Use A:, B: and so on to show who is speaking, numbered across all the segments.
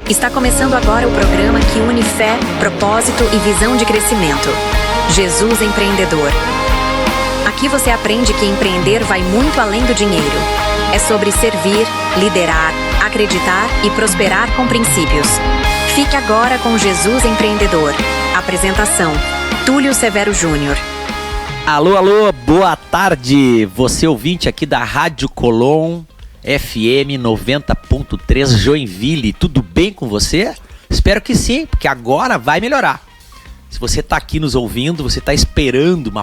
A: Está começando agora o programa que une fé, propósito e visão de crescimento. Jesus Empreendedor. Aqui você aprende que empreender vai muito além do dinheiro. É sobre servir, liderar, acreditar e prosperar com princípios. Fique agora com Jesus Empreendedor. Apresentação: Túlio Severo Júnior.
B: Alô, boa tarde. Você ouvinte aqui da Rádio Colom FM 90.3 Joinville. Tudo bem com você? Espero que sim, porque agora vai melhorar. Se você está aqui nos ouvindo, você está esperando uma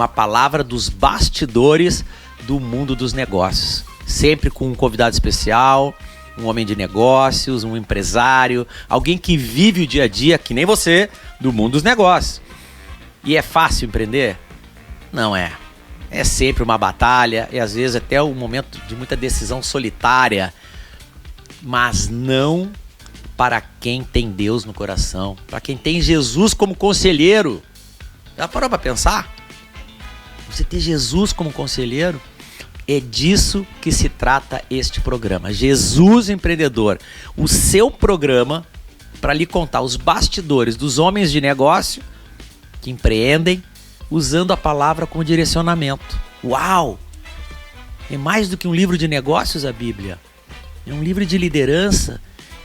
B: palavra dos bastidores do mundo dos negócios. Sempre com um convidado especial, um homem de negócios, um empresário, alguém que vive o dia a dia, que nem você, do mundo dos negócios. E é fácil empreender? Não é. É sempre uma batalha e às vezes até um momento de muita decisão solitária, mas não para quem tem Deus no coração, para quem tem Jesus como conselheiro. Já parou para pensar? Você ter Jesus como conselheiro? É disso que se trata este programa. Jesus Empreendedor, o seu programa para lhe contar os bastidores dos homens de negócio que empreendem, usando a palavra como direcionamento. Uau! É mais do que um livro de negócios, a Bíblia. É um livro de liderança,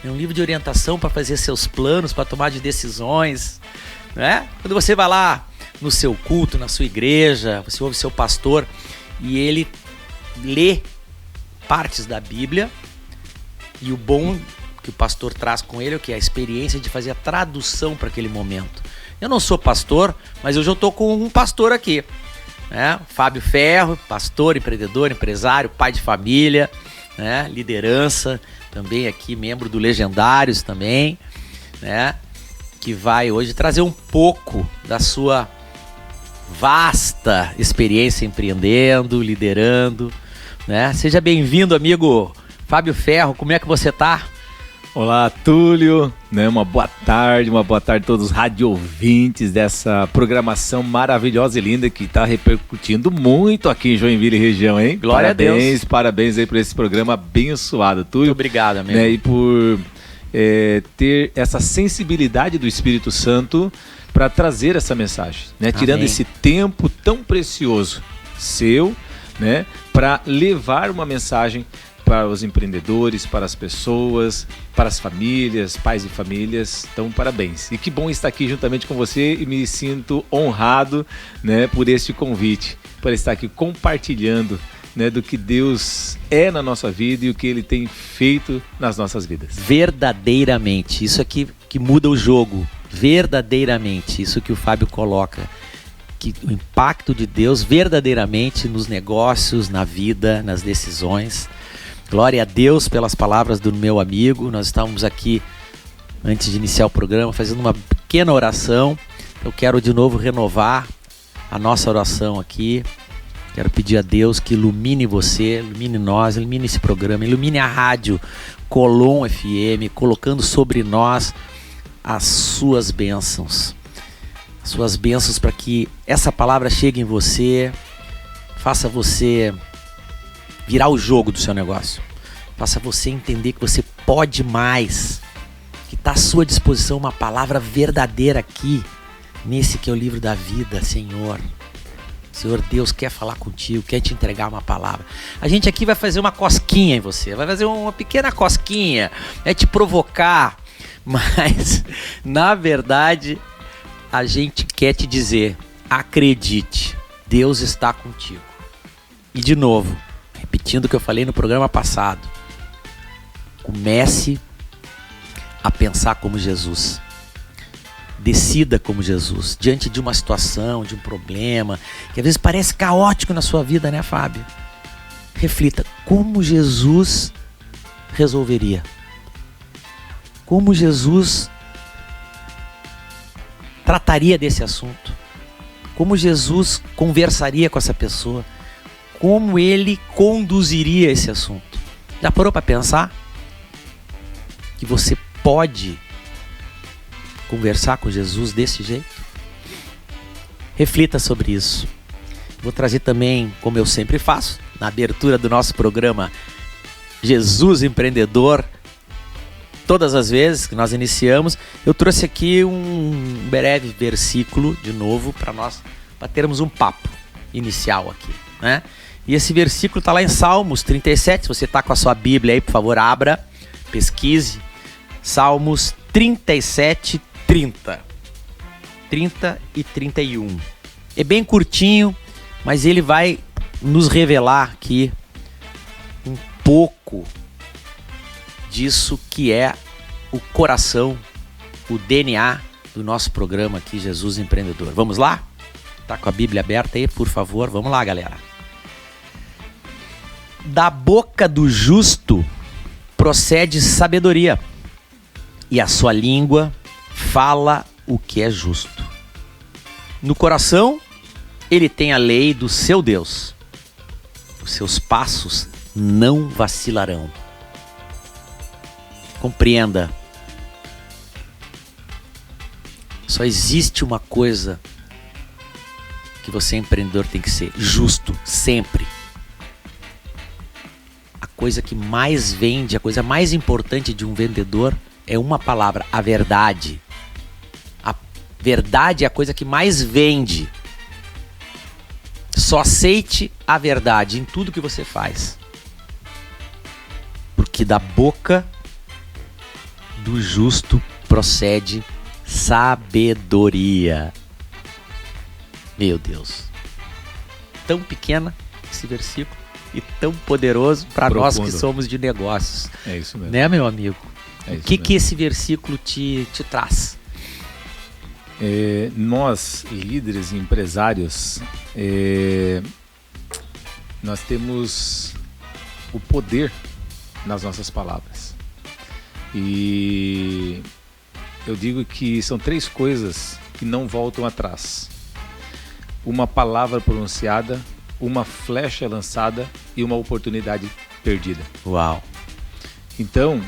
B: é um livro de orientação para fazer seus planos, para tomar de decisões, né? Quando você vai lá no seu culto, na sua igreja, você ouve seu pastor e ele lê partes da Bíblia, e o bom que o pastor traz com ele é o que? A experiência de fazer a tradução para aquele momento. Eu não sou pastor, mas hoje eu estou com um pastor aqui, né? Fábio Ferro, pastor, empreendedor, empresário, pai de família, né? Liderança, também aqui, membro do Legendários também, né? Que vai hoje trazer um pouco da sua vasta experiência empreendendo, liderando, né? Seja bem-vindo, amigo Fábio Ferro, como é que você tá?
C: Olá, Túlio, né? Uma boa tarde a todos os rádio ouvintes dessa programação maravilhosa e linda que está repercutindo muito aqui em Joinville região, hein?
B: Glória a Deus.
C: Parabéns aí por esse programa abençoado, Túlio.
B: Muito obrigado, amigo.
C: Né? E por ter essa sensibilidade do Espírito Santo para trazer essa mensagem, né? Tirando esse tempo tão precioso seu, né? Para levar uma mensagem para os empreendedores, para as pessoas, para as famílias, pais e famílias. Então, parabéns. E que bom estar aqui juntamente com você e me sinto honrado, né, por este convite, por estar aqui compartilhando, né, do que Deus é na nossa vida e o que Ele tem feito nas nossas vidas.
B: Verdadeiramente, isso aqui que muda o jogo. Verdadeiramente, isso que o Fábio coloca. Que o impacto de Deus verdadeiramente nos negócios, na vida, nas decisões. Glória a Deus pelas palavras do meu amigo. Nós estávamos aqui, antes de iniciar o programa, fazendo uma pequena oração. Eu quero de novo renovar a nossa oração aqui. Quero pedir a Deus que ilumine você, ilumine nós, ilumine esse programa, ilumine a rádio Colom FM, colocando sobre nós as suas bênçãos. As suas bênçãos para que essa palavra chegue em você, faça você virar o jogo do seu negócio. Faça você entender que você pode mais, que está à sua disposição uma palavra verdadeira aqui, nesse que é o livro da vida, Senhor. Senhor Deus quer falar contigo, quer te entregar uma palavra. A gente aqui vai fazer uma cosquinha em você, vai fazer uma pequena cosquinha, é te provocar, mas na verdade a gente quer te dizer, acredite, Deus está contigo. E de novo, repetindo o que eu falei no programa passado, comece a pensar como Jesus. Decida como Jesus. Diante de uma situação, de um problema, que às vezes parece caótico na sua vida, né, Fábio? Reflita, como Jesus resolveria? Como Jesus trataria desse assunto? Como Jesus conversaria com essa pessoa? Como ele conduziria esse assunto? Já parou para pensar que você pode conversar com Jesus desse jeito? Reflita sobre isso. Vou trazer também, como eu sempre faço, na abertura do nosso programa Jesus Empreendedor, todas as vezes que nós iniciamos, eu trouxe aqui um breve versículo de novo para nós, para termos um papo inicial aqui, né? E esse versículo está lá em Salmos 37, se você está com a sua Bíblia aí, por favor, abra, pesquise, Salmos 37, 30 e 31. É bem curtinho, mas ele vai nos revelar aqui um pouco disso que é o coração, o DNA do nosso programa aqui, Jesus Empreendedor. Vamos lá? Tá com a Bíblia aberta aí, por favor? Vamos lá, galera. Da boca do justo procede sabedoria, e a sua língua fala o que é justo. No coração, ele tem a lei do seu Deus. Os seus passos não vacilarão. Compreenda. Só existe uma coisa que você, empreendedor, tem que ser: justo, sempre. A coisa que mais vende, a coisa mais importante de um vendedor é uma palavra: a verdade. A verdade é a coisa que mais vende. Só aceite a verdade em tudo que você faz. Porque da boca do justo procede sabedoria. Meu Deus. Tão pequena esse versículo e tão poderoso para nós que somos de negócios.
C: É isso mesmo.
B: Né, meu amigo?
C: É
B: o que esse versículo te traz?
C: Nós, líderes e empresários, nós temos o poder nas nossas palavras. E eu digo que são 3 coisas que não voltam atrás: uma palavra pronunciada, uma flecha lançada e uma oportunidade perdida.
B: Uau!
C: Então,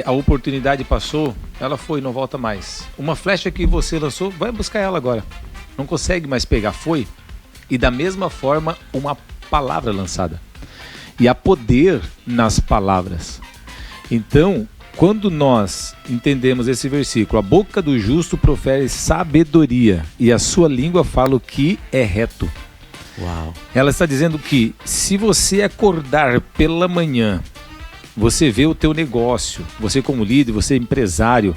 C: a oportunidade passou, ela foi, não volta mais. Uma flecha que você lançou, vai buscar ela agora. Não consegue mais pegar, foi. E da mesma forma, uma palavra lançada. E há poder nas palavras. Então, quando nós entendemos esse versículo: a boca do justo profere sabedoria e a sua língua fala o que é reto.
B: Uau.
C: Ela está dizendo que se você acordar pela manhã, você vê o teu negócio, você como líder, você é empresário,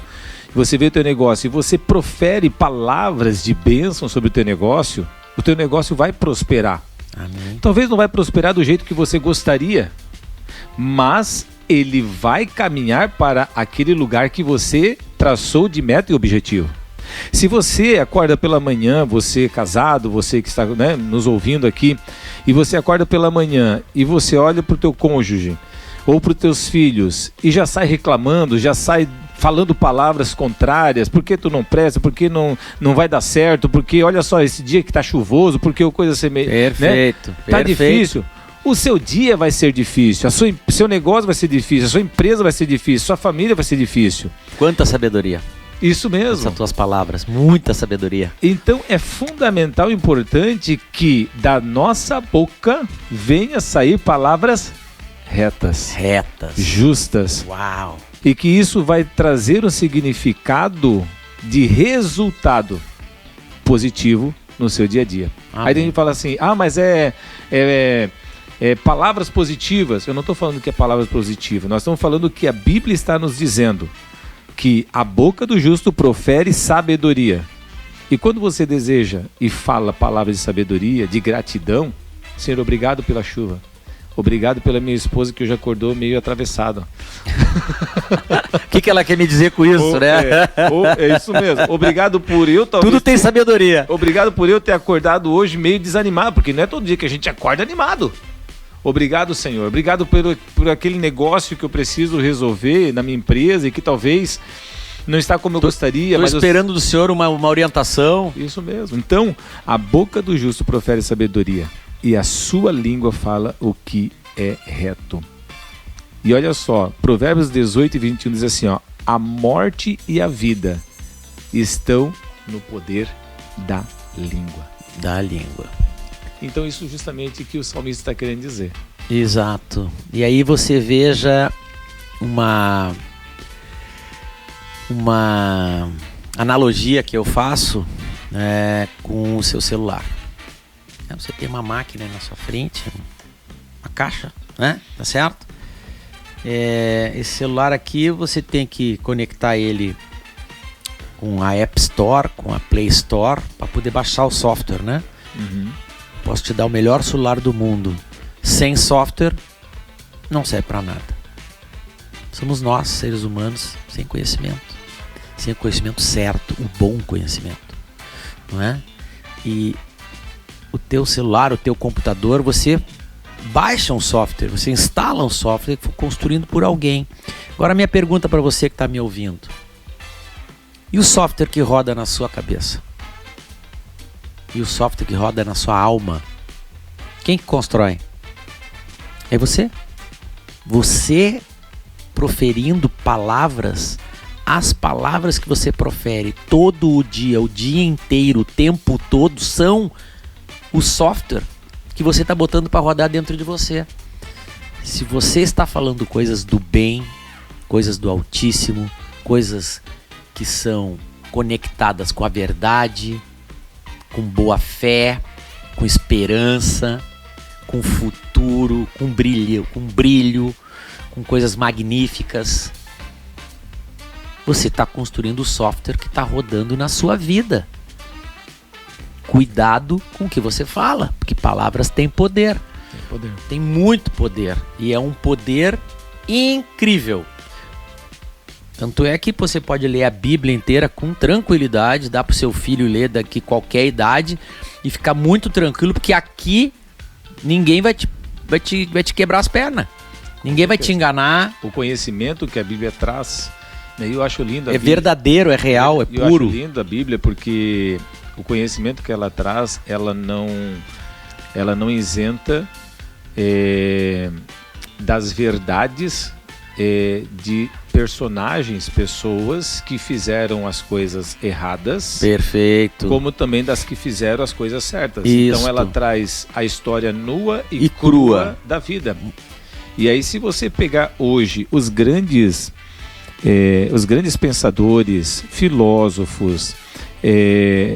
C: você vê o teu negócio e você profere palavras de bênção sobre o teu negócio vai prosperar.
B: Amém.
C: Talvez não vai prosperar do jeito que você gostaria, mas ele vai caminhar para aquele lugar que você traçou de meta e objetivo. Se você acorda pela manhã, você casado, você que está, né, nos ouvindo aqui, e você acorda pela manhã e você olha para o teu cônjuge ou para os teus filhos e já sai reclamando, já sai falando palavras contrárias: por que tu não presta, por que não vai dar certo, porque olha só esse dia que tá chuvoso, porque o coisa ser meio...
B: Perfeito,
C: né? Tá difícil. O seu dia vai ser difícil, seu negócio vai ser difícil, a sua empresa vai ser difícil, sua família vai ser difícil.
B: Quanta sabedoria.
C: Isso mesmo.
B: Essas tuas palavras, muita sabedoria.
C: Então é fundamental e importante que da nossa boca venha sair palavras retas, justas.
B: Uau!
C: E que isso vai trazer um significado de resultado positivo no seu dia a dia.
B: Amém.
C: Aí a gente fala assim: mas palavras positivas. Eu não estou falando que é palavras positivas, nós estamos falando que a Bíblia está nos dizendo que a boca do justo profere sabedoria. E quando você deseja e fala palavras de sabedoria, de gratidão: Senhor, obrigado pela chuva. Obrigado pela minha esposa que hoje acordou meio atravessada.
B: O que ela quer me dizer com isso, né?
C: É isso mesmo. Obrigado por eu...
B: Tudo tem sabedoria.
C: Obrigado por eu ter acordado hoje meio desanimado, porque não é todo dia que a gente acorda animado. Obrigado, Senhor. Obrigado por aquele negócio que eu preciso resolver na minha empresa e que talvez não está como eu gostaria.
B: Estou esperando do Senhor uma orientação.
C: Isso mesmo. Então, a boca do justo profere sabedoria e a sua língua fala o que é reto. E olha só, Provérbios 18 e 21 diz assim, a morte e a vida estão no poder da língua.
B: Da língua.
C: Então isso justamente que o salmista está querendo dizer.
B: Exato. E aí você veja uma analogia que eu faço com o seu celular. Você tem uma máquina na sua frente, uma caixa, né? Tá certo? Esse celular aqui você tem que conectar ele com a App Store, com a Play Store, para poder baixar o software, né?
C: Uhum.
B: Posso te dar o melhor celular do mundo. Sem software, não serve para nada. Somos nós, seres humanos, sem conhecimento. Sem o conhecimento certo, o bom conhecimento. Não é? E o teu celular, o teu computador, você baixa um software, você instala um software que foi construído por alguém. Agora, minha pergunta para você que está me ouvindo. E o software que roda na sua cabeça? E o software que roda na sua alma? Quem que constrói? É você. Você proferindo palavras, as palavras que você profere todo o dia inteiro, o tempo todo, são o software que você está botando para rodar dentro de você. Se você está falando coisas do bem, coisas do Altíssimo, coisas que são conectadas com a verdade, com boa fé, com esperança, com futuro, com brilho, com coisas magníficas, você está construindo o software que está rodando na sua vida. Cuidado com o que você fala, porque palavras têm poder.
C: Tem poder.
B: Tem muito poder. E é um poder incrível. Tanto é que você pode ler a Bíblia inteira com tranquilidade, dá para o seu filho ler daqui qualquer idade e ficar muito tranquilo, porque aqui ninguém vai te quebrar as pernas. Ninguém vai te enganar.
C: O conhecimento que a Bíblia traz, né, eu acho lindo.
B: É verdadeiro, é real, é puro.
C: Eu acho lindo a Bíblia porque o conhecimento que ela traz, ela não isenta das verdades de personagens, pessoas que fizeram as coisas erradas.
B: Perfeito.
C: Como também das que fizeram as coisas certas.
B: Isto.
C: Então ela traz a história nua e crua da vida. E aí, se você pegar hoje os grandes pensadores, filósofos,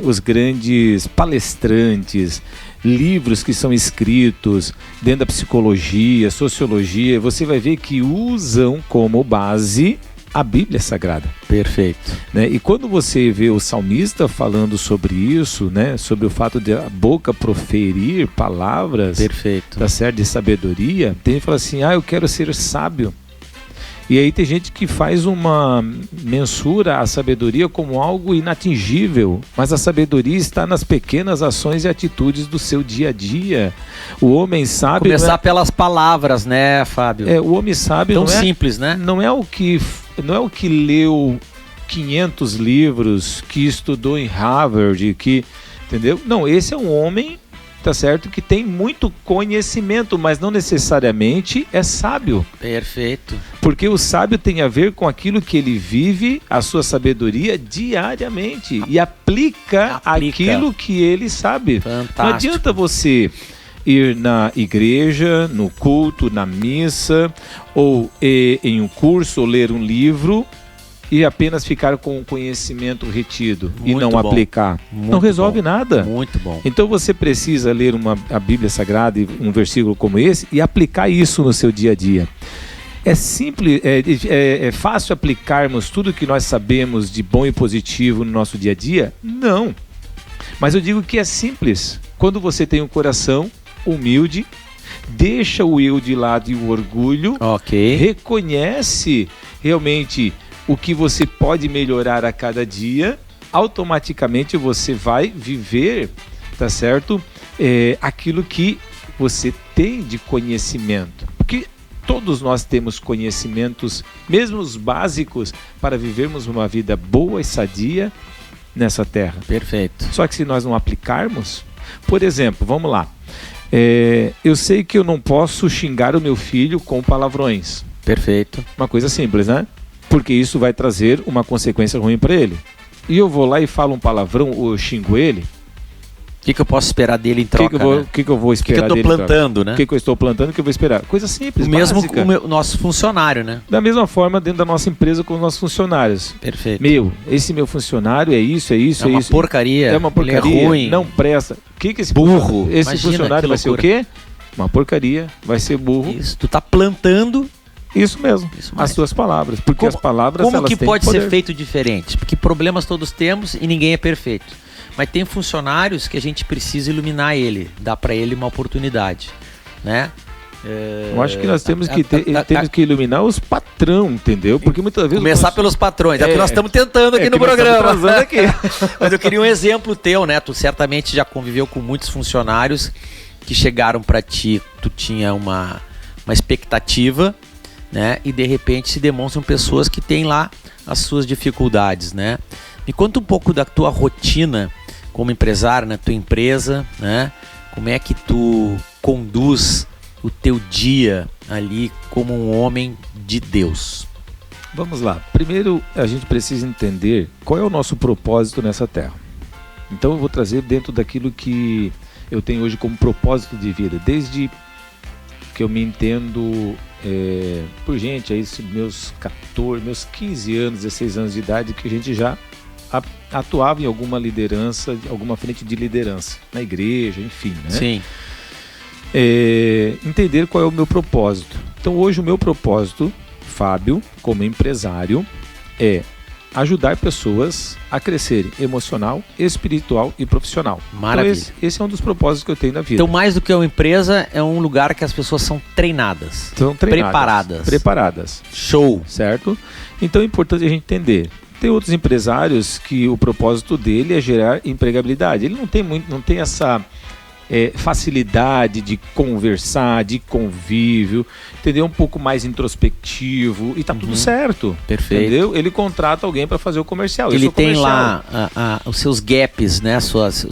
C: os grandes palestrantes, livros que são escritos dentro da psicologia, sociologia, você vai ver que usam como base a Bíblia Sagrada.
B: Perfeito.
C: Né? E quando você vê o salmista falando sobre isso, né? Sobre o fato de a boca proferir palavras,
B: perfeito,
C: tá certo, de sabedoria, tem gente que fala assim, eu quero ser sábio. E aí tem gente que faz uma mensura a sabedoria como algo inatingível, mas a sabedoria está nas pequenas ações e atitudes do seu dia a dia. O homem sábio...
B: Começar pelas palavras, né, Fábio?
C: O homem sábio
B: tão simples, né?
C: Não é o que leu 500 livros, que estudou em Harvard, entendeu? Não, esse é um homem, tá certo, que tem muito conhecimento, mas não necessariamente é sábio.
B: Perfeito.
C: Porque o sábio tem a ver com aquilo que ele vive, a sua sabedoria diariamente e aplica aquilo que ele sabe.
B: Fantástico.
C: Não adianta você ir na igreja, no culto, na missa, ou em um curso, ou ler um livro e apenas ficar com o conhecimento retido e não aplicar. Não resolve nada.
B: Muito bom.
C: Então você precisa ler a Bíblia Sagrada, um versículo como esse, e aplicar isso no seu dia a dia. É simples, é fácil aplicarmos tudo que nós sabemos de bom e positivo no nosso dia a dia? Não. Mas eu digo que é simples. Quando você tem um coração humilde, deixa o eu de lado e o orgulho, reconhece realmente o que você pode melhorar a cada dia, automaticamente você vai viver, tá certo? Aquilo que você tem de conhecimento. Porque todos nós temos conhecimentos, mesmo os básicos, para vivermos uma vida boa e sadia nessa terra.
B: Perfeito.
C: Só que se nós não aplicarmos, por exemplo, vamos lá. Eu sei que eu não posso xingar o meu filho com palavrões.
B: Perfeito.
C: Uma coisa simples, né? Porque isso vai trazer uma consequência ruim para ele. E eu vou lá e falo um palavrão ou eu xingo ele,
B: O que eu posso esperar dele em troca?
C: O que eu vou esperar dele?
B: O que eu tô plantando, né?
C: O que eu estou plantando, o que eu vou esperar? Coisa simples,
B: o mesmo
C: básica.
B: com o nosso funcionário, né?
C: Da mesma forma, dentro da nossa empresa, com os nossos funcionários.
B: Perfeito.
C: Esse meu funcionário é isso.
B: É uma porcaria.
C: É uma porcaria,
B: ele é ruim.
C: não presta. O que esse
B: burro?
C: Esse funcionário vai ser o quê? Uma porcaria, vai ser burro.
B: Isso, tu tá plantando...
C: Isso mesmo, as suas palavras. Porque as palavras,
B: como
C: elas
B: que
C: têm
B: pode
C: poder.
B: ser feito diferente? Porque problemas todos temos e ninguém é perfeito. Mas tem funcionários que a gente precisa iluminar ele, dar para ele uma oportunidade, né?
C: Eu acho que nós temos que iluminar os patrão, entendeu? Porque muitas vezes...
B: Começar pelos patrões, é o que nós estamos tentando aqui no programa.
C: Aqui.
B: Mas eu queria um exemplo teu, né? Tu certamente já conviveu com muitos funcionários que chegaram para ti, tu tinha uma expectativa, né? E de repente se demonstram pessoas que têm lá as suas dificuldades, né? Me conta um pouco da tua rotina como empresário na tua empresa, né? Como é que tu conduz o teu dia ali como um homem de Deus?
C: Vamos lá. Primeiro, a gente precisa entender qual é o nosso propósito nessa terra. Então eu vou trazer dentro daquilo que eu tenho hoje como propósito de vida, desde que eu me entendo por gente, aí meus 15 anos, 16 anos de idade, que a gente já atuava em alguma liderança, alguma frente de liderança, na igreja, enfim, né?
B: Sim.
C: Entender qual é o meu propósito. Então hoje o meu propósito, Fábio, como empresário, é ajudar pessoas a crescerem emocional, espiritual e profissional.
B: Maravilha.
C: Então esse é um dos propósitos que eu tenho na vida.
B: Então, mais do que uma empresa, é um lugar que as pessoas são treinadas.
C: São treinadas. Preparadas.
B: Show.
C: Certo? Então é importante a gente entender. Tem outros empresários que o propósito dele é gerar empregabilidade. Ele não tem essa facilidade de conversar, de convívio, entendeu? Um pouco mais introspectivo e tá tudo certo.
B: Perfeito.
C: Entendeu? Ele contrata alguém para fazer o comercial.
B: Ele tem lá os seus gaps, né? Suas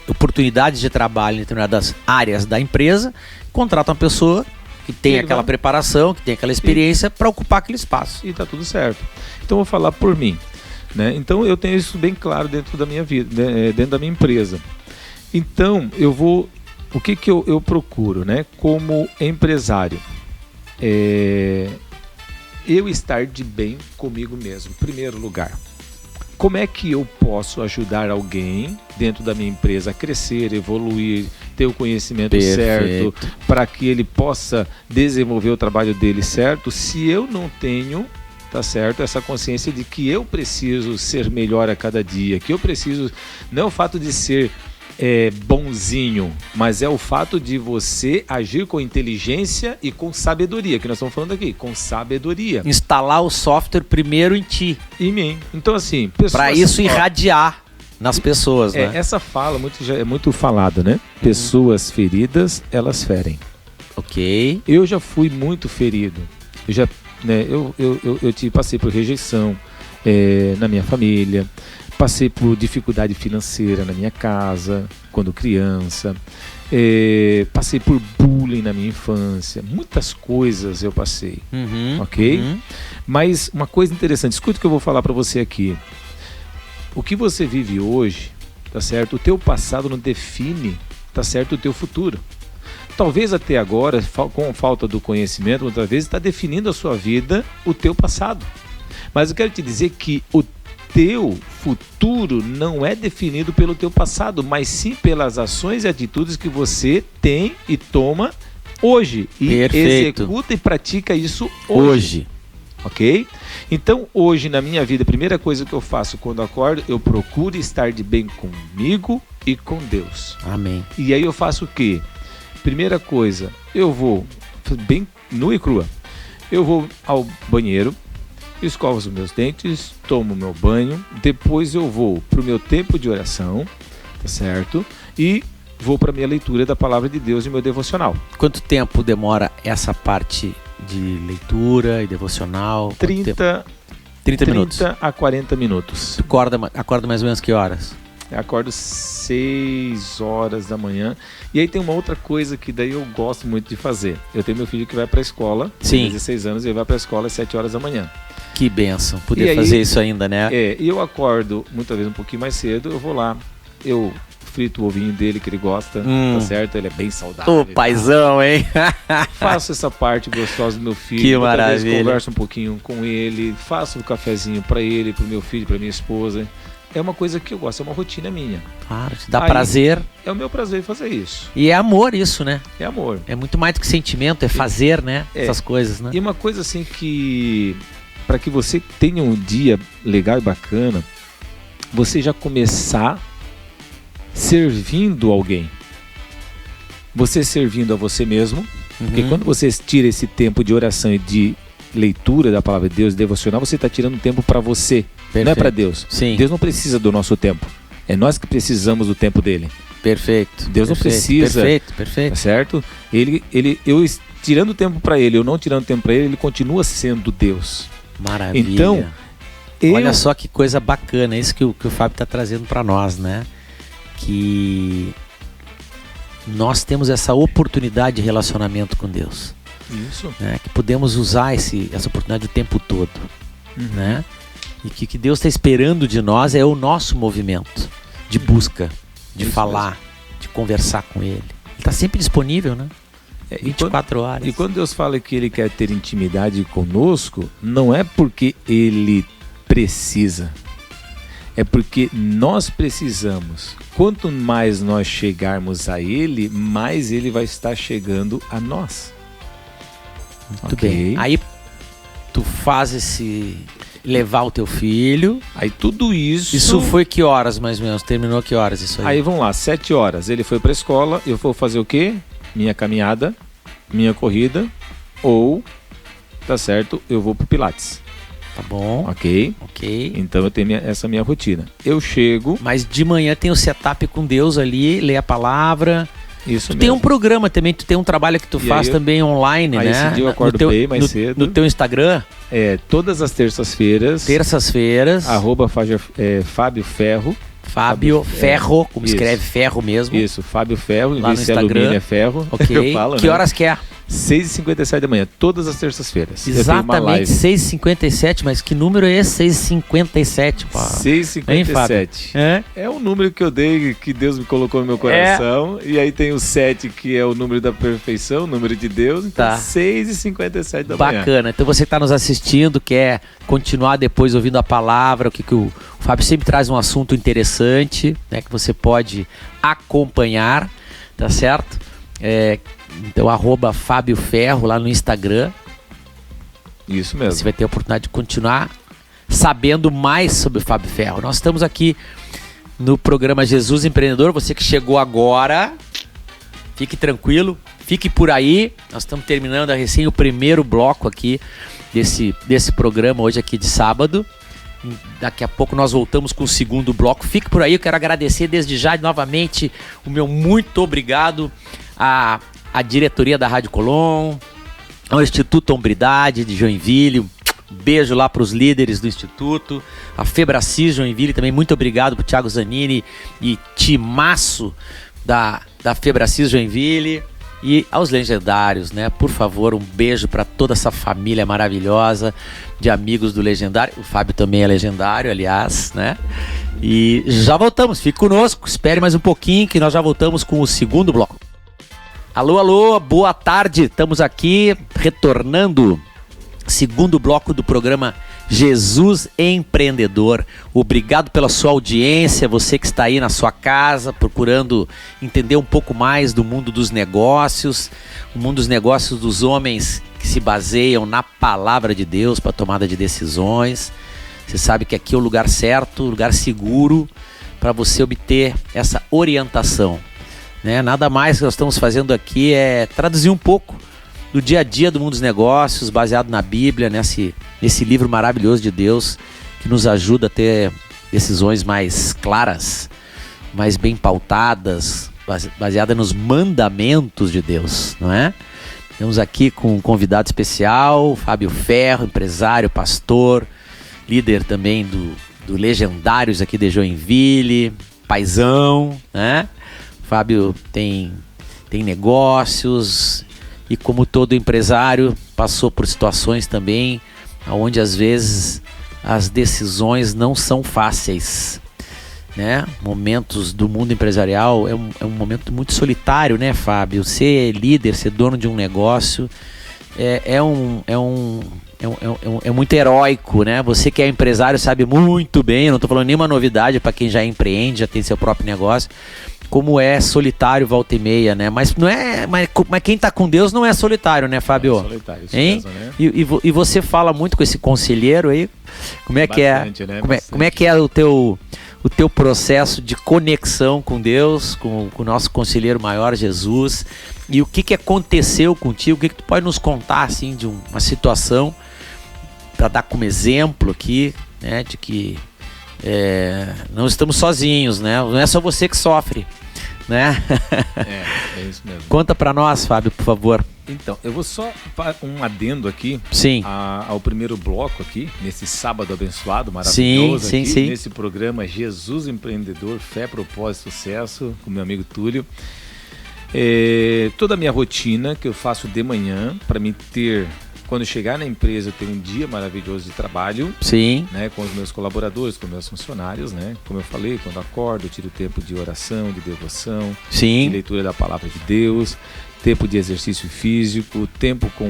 B: oportunidades de trabalho em determinadas áreas da empresa, contrata uma pessoa que tem aquela preparação, que tem aquela experiência para ocupar aquele espaço.
C: E tá tudo certo. Então eu vou falar por mim, né? Então eu tenho isso bem claro dentro da minha vida, né? Dentro da minha empresa. Então o que eu procuro, né? Como empresário, eu estar de bem comigo mesmo, em primeiro lugar. Como é que eu posso ajudar alguém dentro da minha empresa a crescer, evoluir, ter o conhecimento certo, para que ele possa desenvolver o trabalho dele certo, se eu não tenho, tá certo, essa consciência de que eu preciso ser melhor a cada dia, que eu preciso, não é o fato de ser bonzinho, mas é o fato de você agir com inteligência e com sabedoria, que nós estamos falando aqui, com sabedoria.
B: Instalar o software primeiro em ti.
C: Em mim. Então assim,
B: para isso irradiar nas pessoas, né?
C: Essa fala é muito falada, né? Pessoas feridas, elas ferem.
B: Ok.
C: Eu já fui muito ferido. Passei por rejeição na minha família. Passei por dificuldade financeira na minha casa, quando criança. Passei por bullying na minha infância. Muitas coisas eu passei, ok? Mas uma coisa interessante, escuta o que eu vou falar para você aqui. O que você vive hoje, tá certo? O teu passado não define, tá certo, o teu futuro. Talvez até agora, com falta do conhecimento, muitas vezes está definindo a sua vida, o teu passado. Mas eu quero te dizer que o teu futuro não é definido pelo teu passado, mas sim pelas ações e atitudes que você tem e toma hoje. E executa e pratica isso hoje. Ok? Então hoje na minha vida, a primeira coisa que eu faço quando acordo, eu procuro estar de bem comigo e com Deus.
B: Amém.
C: E aí eu faço o quê? Primeira coisa, eu vou bem nua e crua. Eu vou ao banheiro, escovo os meus dentes, tomo meu banho, depois eu vou para o meu tempo de oração, tá certo? E vou para a minha leitura da Palavra de Deus e meu devocional.
B: Quanto tempo demora essa parte de leitura e devocional?
C: 30
B: minutos.
C: 30 a 40 minutos.
B: Tu acorda mais ou menos que horas?
C: Eu acordo 6 horas da manhã. E aí tem uma outra coisa que daí eu gosto muito de fazer. Eu tenho meu filho que vai para a escola, tem 16 anos, e ele vai para a escola às 7 horas da manhã.
B: Que bênção, poder fazer isso ainda, né?
C: E eu acordo muitas vezes um pouquinho mais cedo, eu vou lá, eu frito o ovinho dele que ele gosta, tá certo? Ele é bem saudável.
B: Ô, paizão, hein?
C: Faço essa parte gostosa do meu filho.
B: Que
C: outra
B: maravilha.
C: vez converso um pouquinho com ele, faço um cafezinho pra ele, pro meu filho, pra minha esposa. É uma coisa que eu gosto, é uma rotina minha.
B: Claro, te dá prazer.
C: É o meu prazer fazer isso.
B: E é amor isso, né?
C: É amor.
B: É muito mais do que sentimento, é fazer, né?
C: É.
B: Essas coisas, né?
C: E uma coisa assim que, para que você tenha um dia legal e bacana, você já começar servindo alguém. Você servindo a você mesmo, porque quando você tira esse tempo de oração e de leitura da palavra de Deus, devocional, você está tirando tempo para você,
B: Perfeito.
C: não é para Deus.
B: Sim.
C: Deus não precisa do nosso tempo. É nós que precisamos do tempo dele.
B: Perfeito.
C: Deus não precisa.
B: Perfeito.
C: Tá certo? Eu tirando tempo para ele, eu não tirando tempo para ele, ele continua sendo Deus.
B: Maravilha.
C: Então,
B: olha só que coisa bacana, isso que o Fábio está trazendo para nós, né? Que nós temos essa oportunidade de relacionamento com Deus.
C: Isso.
B: Né? Que podemos usar essa oportunidade o tempo todo. Né? E que Deus está esperando de nós é o nosso movimento de busca, de
C: Isso
B: falar,
C: mesmo.
B: de conversar com Ele. Ele está sempre disponível, né? 24 horas.
C: E quando Deus fala que Ele quer ter intimidade conosco, não é porque Ele precisa, é porque nós precisamos. Quanto mais nós chegarmos a Ele, mais Ele vai estar chegando a nós.
B: Muito bem. Aí tu faz levar o teu filho.
C: Aí tudo isso...
B: Isso foi que horas mais ou menos? Terminou que horas isso aí?
C: Aí vamos lá, 7 horas. Ele foi pra escola, eu vou fazer o quê? Minha caminhada, minha corrida, ou, tá certo, eu vou pro Pilates.
B: Tá bom.
C: Ok? Então eu tenho essa minha rotina. Eu chego...
B: Mas de manhã tem o setup com Deus ali, lê a palavra...
C: Isso
B: tu
C: mesmo.
B: tem um programa também, tu tem um trabalho que tu faz também online,
C: aí
B: né?
C: Esse dia eu acordo bem mais cedo.
B: No teu Instagram?
C: Todas as terças-feiras.
B: @
C: Fábio Ferro.
B: Fábio Ferro, como
C: isso.
B: Escreve ferro mesmo.
C: Isso, Fábio Ferro, em
B: lá
C: vez
B: no
C: de alumínio é ferro.
B: Ok.
C: Eu falo,
B: que horas que é?
C: 6h57 da manhã, todas as terças-feiras.
B: Exatamente, 6h57, mas que número é esse? 6h57, pô.
C: 6h57. É o número que eu dei, que Deus me colocou no meu coração. E aí tem o 7, que é o número da perfeição, o número de Deus. Então, 6h57 da manhã.
B: Bacana. Então você que está nos assistindo, quer continuar depois ouvindo a palavra, o que o Fábio sempre traz um assunto interessante, né, que você pode acompanhar, tá certo? Então, @Fábio Ferro lá no Instagram.
C: Isso mesmo.
B: Você vai ter a oportunidade de continuar sabendo mais sobre o Fábio Ferro. Nós estamos aqui no programa Jesus Empreendedor. Você que chegou agora, fique tranquilo, fique por aí. Nós estamos terminando recém o primeiro bloco aqui desse programa hoje aqui de sábado. Daqui a pouco nós voltamos com o segundo bloco. Fique por aí, eu quero agradecer desde já novamente o meu muito obrigado à diretoria da Rádio Colom, ao Instituto Hombridade de Joinville. Um beijo lá para os líderes do Instituto, a Febracis Joinville também, muito obrigado para o Thiago Zanini e timaço da Febracis Joinville. E aos legendários, né? Por favor, um beijo para toda essa família maravilhosa de amigos do Legendário. O Fábio também é legendário, aliás, né? E já voltamos, fique conosco, espere mais um pouquinho que nós já voltamos com o segundo bloco. Alô, boa tarde, estamos aqui retornando, segundo bloco do programa Jesus Empreendedor. Obrigado pela sua audiência, você que está aí na sua casa procurando entender um pouco mais do mundo dos negócios, o mundo dos negócios dos homens que se baseiam na palavra de Deus para tomada de decisões. Você sabe que aqui é o lugar certo, o lugar seguro para você obter essa orientação, né? Nada mais que nós estamos fazendo aqui é traduzir um pouco do dia a dia do mundo dos negócios, baseado na Bíblia, nesse livro maravilhoso de Deus, que nos ajuda a ter decisões mais claras, mais bem pautadas, baseada nos mandamentos de Deus, não é? Estamos aqui com um convidado especial, Fábio Ferro, empresário, pastor, líder também do Legendários aqui de Joinville, paizão, né? Fábio tem negócios e, como todo empresário, passou por situações também onde às vezes as decisões não são fáceis. né? Momentos do mundo empresarial é um momento muito solitário, né, Fábio? Ser líder, ser dono de um negócio é muito heróico, né? Você que é empresário sabe muito bem, eu não estou falando nenhuma novidade para quem já empreende, já tem seu próprio negócio, como é solitário volta e meia, né? Mas não é, mas quem está com Deus não é solitário, né, Fábio? É solitário, isso
C: mesmo, né?
B: E você fala muito com esse conselheiro aí, como é
C: Bastante,
B: que é?
C: Né?
B: Como é que é o teu processo de conexão com Deus, com o nosso conselheiro maior, Jesus, e o que aconteceu contigo, o que tu pode nos contar, assim, de uma situação, para dar como exemplo aqui, né, de que não estamos sozinhos, né, não é só você que sofre, né?
C: É isso mesmo.
B: Conta para nós, Fábio, por favor.
C: Então, eu vou só um adendo aqui.
B: Sim.
C: Ao primeiro bloco aqui, nesse sábado abençoado, maravilhoso,
B: sim,
C: aqui, nesse programa Jesus Empreendedor, Fé, Propósito, Sucesso, com meu amigo Túlio. Toda a minha rotina que eu faço de manhã, para mim ter, quando chegar na empresa, eu ter um dia maravilhoso de trabalho.
B: Sim.
C: Né, com os meus colaboradores, com os meus funcionários, né? Como eu falei, quando acordo, eu tiro tempo de oração, de devoção,
B: sim,
C: de leitura da palavra de Deus, tempo de exercício físico, tempo com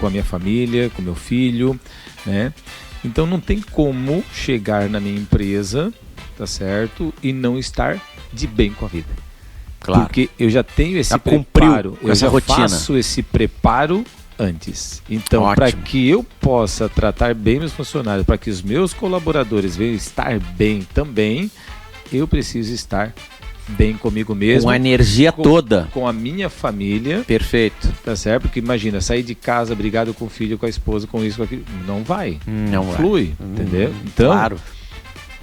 C: a minha família, com meu filho, né? Então não tem como chegar na minha empresa, tá certo, e não estar de bem com a vida.
B: Claro.
C: Porque eu já tenho esse
B: preparo,
C: eu já faço esse preparo antes. Então, para que eu possa tratar bem meus funcionários, para que os meus colaboradores venham estar bem também, eu preciso estar bem comigo mesmo.
B: Com a energia toda.
C: Com a minha família.
B: Perfeito.
C: Tá certo? Porque imagina, sair de casa brigado com o filho, com a esposa, com isso, com aquilo. Não vai.
B: Não
C: flui, entendeu? Então,
B: claro.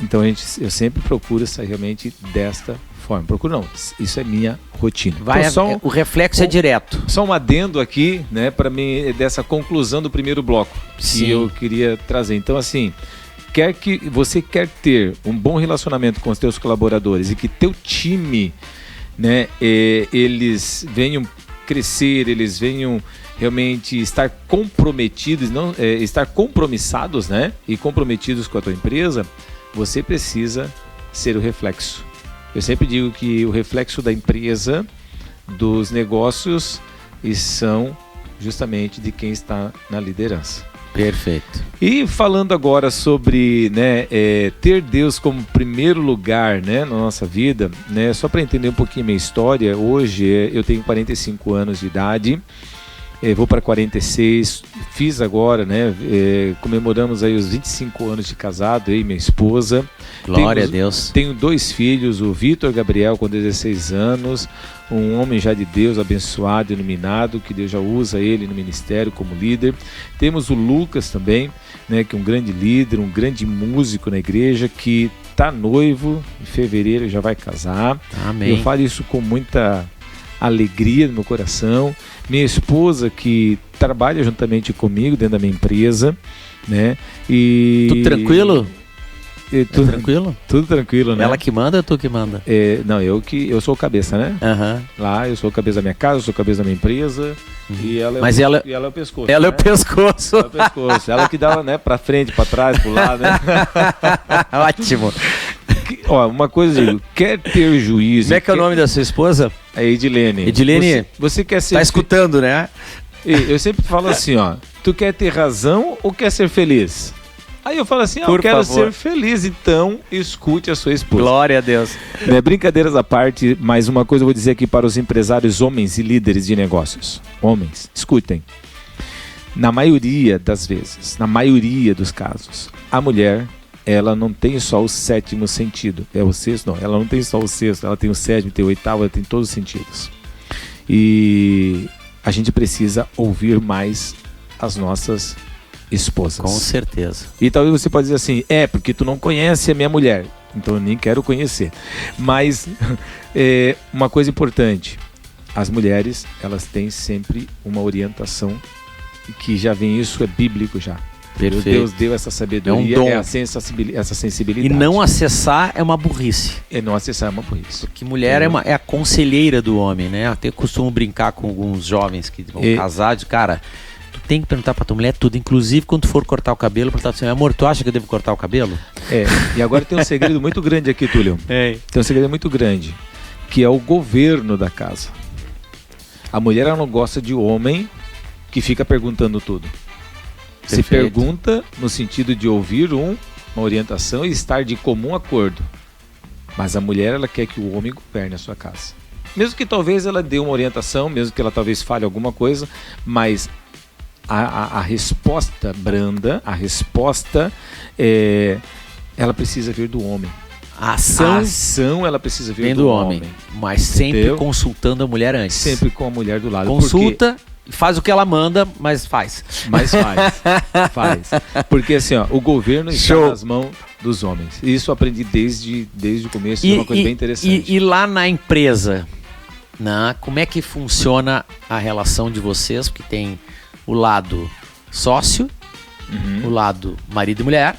C: Então eu sempre procuro sair realmente desta forma. Procuro não, isso é minha rotina.
B: Então, o reflexo é direto.
C: Só um adendo aqui, né, para mim, dessa conclusão do primeiro bloco.
B: Sim.
C: Que eu queria trazer. Então, assim, você quer ter um bom relacionamento com os teus colaboradores e que teu time, né, eles venham crescer, eles venham realmente estar comprometidos, estar compromissados, né, e comprometidos com a tua empresa, você precisa ser o reflexo. Eu sempre digo que o reflexo da empresa, dos negócios, são justamente de quem está na liderança.
B: Perfeito.
C: E falando agora sobre, né, ter Deus como primeiro lugar, né, na nossa vida, né, só para entender um pouquinho minha história, hoje eu tenho 45 anos de idade, vou para 46, fiz agora, né, comemoramos aí os 25 anos de casado, eu e minha esposa.
B: Glória a Deus.
C: Tenho 2 filhos, o Vitor Gabriel com 16 anos, um homem já de Deus, abençoado, iluminado, que Deus já usa ele no ministério como líder. Temos o Lucas também, né, que é um grande líder, um grande músico na igreja, que está noivo, em fevereiro já vai casar.
B: Amém.
C: Eu falo isso com muita alegria no meu coração. Minha esposa, que trabalha juntamente comigo dentro da minha empresa, né?
B: Tudo tranquilo?
C: Tudo
B: tranquilo?
C: Tudo tranquilo, né?
B: Ela que manda ou tu que manda?
C: Não, eu sou o cabeça, né?
B: Uhum.
C: Lá eu sou o cabeça da minha casa, eu sou o cabeça da minha empresa. E ela é o pescoço.
B: Ela
C: né?
B: é o pescoço.
C: Ela é o pescoço. Ela que dá, né, pra frente, pra trás, pro lado, né?
B: Ótimo.
C: Ó, uma coisa, eu digo, quer ter juízo...
B: Como é que é o nome da sua esposa?
C: É Edilene.
B: Edilene,
C: você quer ser...
B: Tá escutando, né?
C: Eu sempre falo assim, ó, tu quer ter razão ou quer ser feliz? Aí eu falo assim, eu quero ser feliz, então escute a sua esposa.
B: Glória a Deus.
C: Brincadeiras à parte, mas uma coisa eu vou dizer aqui para os empresários homens e líderes de negócios. Homens, escutem. Na maioria das vezes, na maioria dos casos, a mulher, ela não tem só o 7º sentido. É o 6º? Não, ela não tem só o 6º, ela tem o 7º, tem o 8º, ela tem todos os sentidos. E a gente precisa ouvir mais as nossas esposas.
B: Com certeza.
C: E talvez você pode dizer assim, porque tu não conhece a minha mulher, então eu nem quero conhecer. Mas uma coisa importante, as mulheres, elas têm sempre uma orientação que já vem, isso é bíblico já.
B: Perfeito.
C: Deus deu essa sabedoria,
B: é um dom.
C: Essa sensibilidade.
B: E não acessar é uma burrice.
C: Não acessar é uma burrice.
B: Porque mulher é a conselheira do homem, né? Até costumo brincar com alguns jovens que vão casar, de cara, tu tem que perguntar pra tua mulher tudo, inclusive quando tu for cortar o cabelo, perguntar assim, amor, tu acha que eu devo cortar o cabelo?
C: E agora tem um segredo muito grande aqui, Túlio. Tem um segredo muito grande, que é o governo da casa. A mulher, ela não gosta de homem que fica perguntando tudo. Se pergunta no sentido de ouvir uma orientação e estar de comum acordo. Mas a mulher, ela quer que o homem governe a sua casa. Mesmo que talvez ela dê uma orientação, mesmo que ela talvez fale alguma coisa, mas a resposta branda, a resposta, ela precisa vir do homem.
B: A ação
C: ela precisa vir
B: do homem. Mas sempre
C: Entendeu?
B: Consultando a mulher antes.
C: Sempre com a mulher do lado.
B: Consulta, faz o que ela manda, mas faz.
C: Mas faz. Porque assim, ó, o governo está nas mãos dos homens. Isso eu aprendi desde o começo, é uma coisa bem interessante.
B: E lá na empresa, né, como é que funciona a relação de vocês? Porque tem o lado sócio, o lado marido e mulher,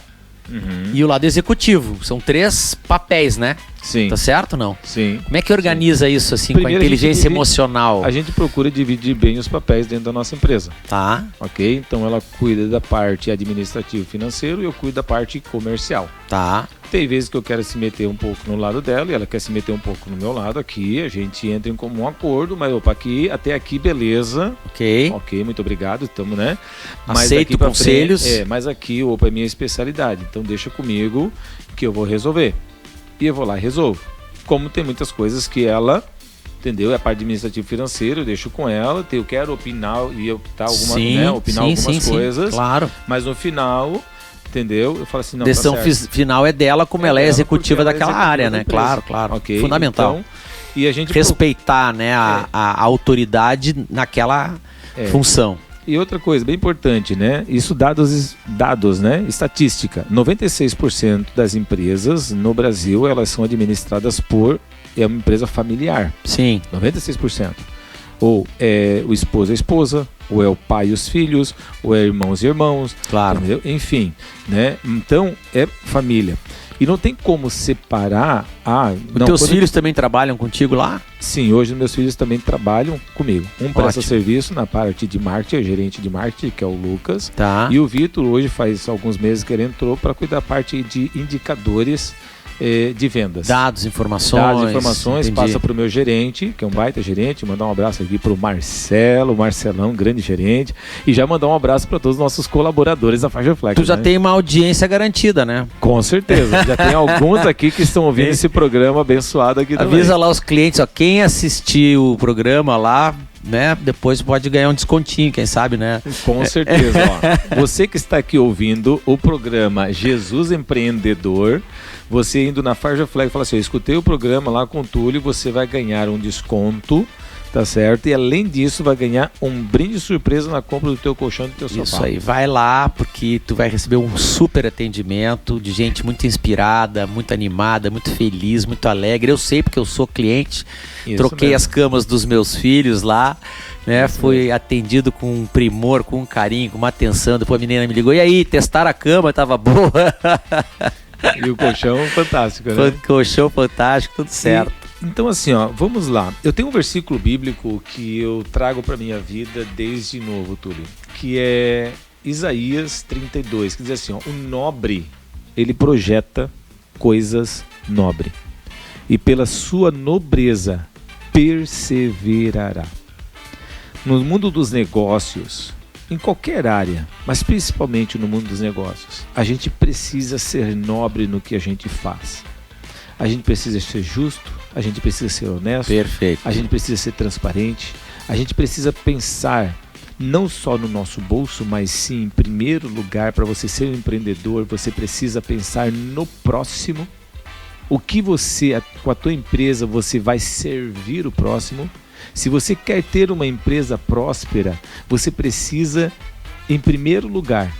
B: e o lado executivo. São 3 papéis, né?
C: Sim.
B: Tá certo ou não?
C: Sim.
B: Como é que organiza isso assim
C: Primeiro,
B: com a inteligência emocional?
C: A gente procura dividir bem os papéis dentro da nossa empresa.
B: Tá.
C: Ok? Então ela cuida da parte administrativa e financeira e eu cuido da parte comercial.
B: Tá.
C: Tem vezes que eu quero se meter um pouco no lado dela e ela quer se meter um pouco no meu lado aqui. A gente entra em comum acordo, mas opa, até aqui, beleza.
B: Ok.
C: Ok, muito obrigado, estamos, né?
B: Aceito conselhos.
C: Mas aqui, opa, é minha especialidade. Então deixa comigo que eu vou resolver. E eu vou lá e resolvo. Como tem muitas coisas que ela, entendeu? É a parte administrativa e financeira, eu deixo com ela. Eu quero opinar e opinar algumas coisas.
B: Claro.
C: Mas no final, entendeu? Eu falo assim, não,
B: a decisão final é dela, como ela é executiva daquela área, né? Claro.
C: Okay,
B: fundamental.
C: Então, e a gente
B: respeitar, né, a autoridade naquela função.
C: E outra coisa bem importante, né? Isso dados, né? Estatística. 96% das empresas no Brasil, elas são administradas por uma empresa familiar.
B: Sim.
C: 96%. Ou é o esposo e a esposa, ou é o pai e os filhos, ou é irmãos e irmãos.
B: Claro.
C: Entendeu? Enfim, né? Então, é família. E não tem como separar...
B: Teus filhos também trabalham contigo lá?
C: Sim, hoje meus filhos também trabalham comigo. Um presta serviço na parte de marketing, é gerente de marketing, que é o Lucas.
B: Tá.
C: E o Vitor, hoje faz alguns meses que ele entrou para cuidar da parte de indicadores de vendas.
B: Dados, informações,
C: passa para o meu gerente, que é um baita gerente. Mandar um abraço aqui para o Marcelão, grande gerente. E já mandar um abraço para todos os nossos colaboradores da Faixa Flex.
B: Tu já tem uma audiência garantida, né?
C: Com certeza. Já tem alguns aqui que estão ouvindo esse programa abençoado aqui também.
B: Avisa lá os clientes, ó, quem assistiu o programa lá, né, depois pode ganhar um descontinho, quem sabe, né?
C: Com certeza, ó. Você que está aqui ouvindo o programa Jesus Empreendedor, você indo na Farja Flag e fala assim, eu escutei o programa lá com o Túlio, você vai ganhar um desconto, tá certo? E além disso, vai ganhar um brinde surpresa na compra do teu colchão e do teu sofá.
B: Isso aí, vai lá, porque tu vai receber um super atendimento de gente muito inspirada, muito animada, muito feliz, muito alegre. Eu sei porque eu sou cliente, troquei as camas dos meus filhos lá, né? Fui atendido com um primor, com um carinho, com uma atenção. Depois a menina me ligou, e aí, testaram a cama, tava boa?
C: E o colchão fantástico, né?
B: Colchão fantástico, tudo certo.
C: Então assim, ó, vamos lá. Eu tenho um versículo bíblico que eu trago para minha vida desde novo, Túlio, que é Isaías 32, que diz assim, ó, o nobre, ele projeta coisas nobres, e pela sua nobreza perseverará. No mundo dos negócios, em qualquer área, mas principalmente no mundo dos negócios, a gente precisa ser nobre no que a gente faz. A gente precisa ser justo, a gente precisa ser honesto,
B: perfeito.
C: A gente precisa ser transparente, a gente precisa pensar não só no nosso bolso, mas sim, em primeiro lugar, para você ser um empreendedor, você precisa pensar no próximo. O que você, com a tua empresa, você vai servir o próximo. Se você quer ter uma empresa próspera, você precisa, em primeiro lugar,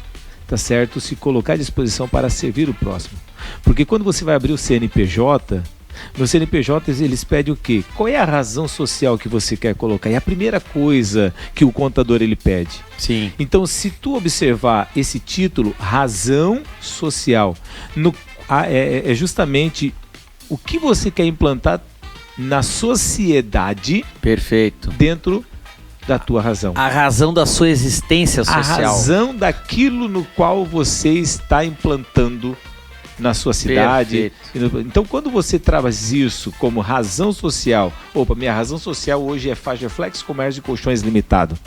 C: tá certo? Se colocar à disposição para servir o próximo. Porque quando você vai abrir o CNPJ, no CNPJ eles pedem o quê? Qual é a razão social que você quer colocar? É a primeira coisa que o contador ele pede.
B: Sim.
C: Então, se tu observar esse título, razão social, é justamente o que você quer implantar na sociedade,
B: perfeito,
C: dentro da tua razão.
B: A razão da sua existência social.
C: A razão daquilo no qual você está implantando na sua cidade. Então, quando você traz isso como razão social, minha razão social hoje é Fagerflex Comércio de Colchões Limitado,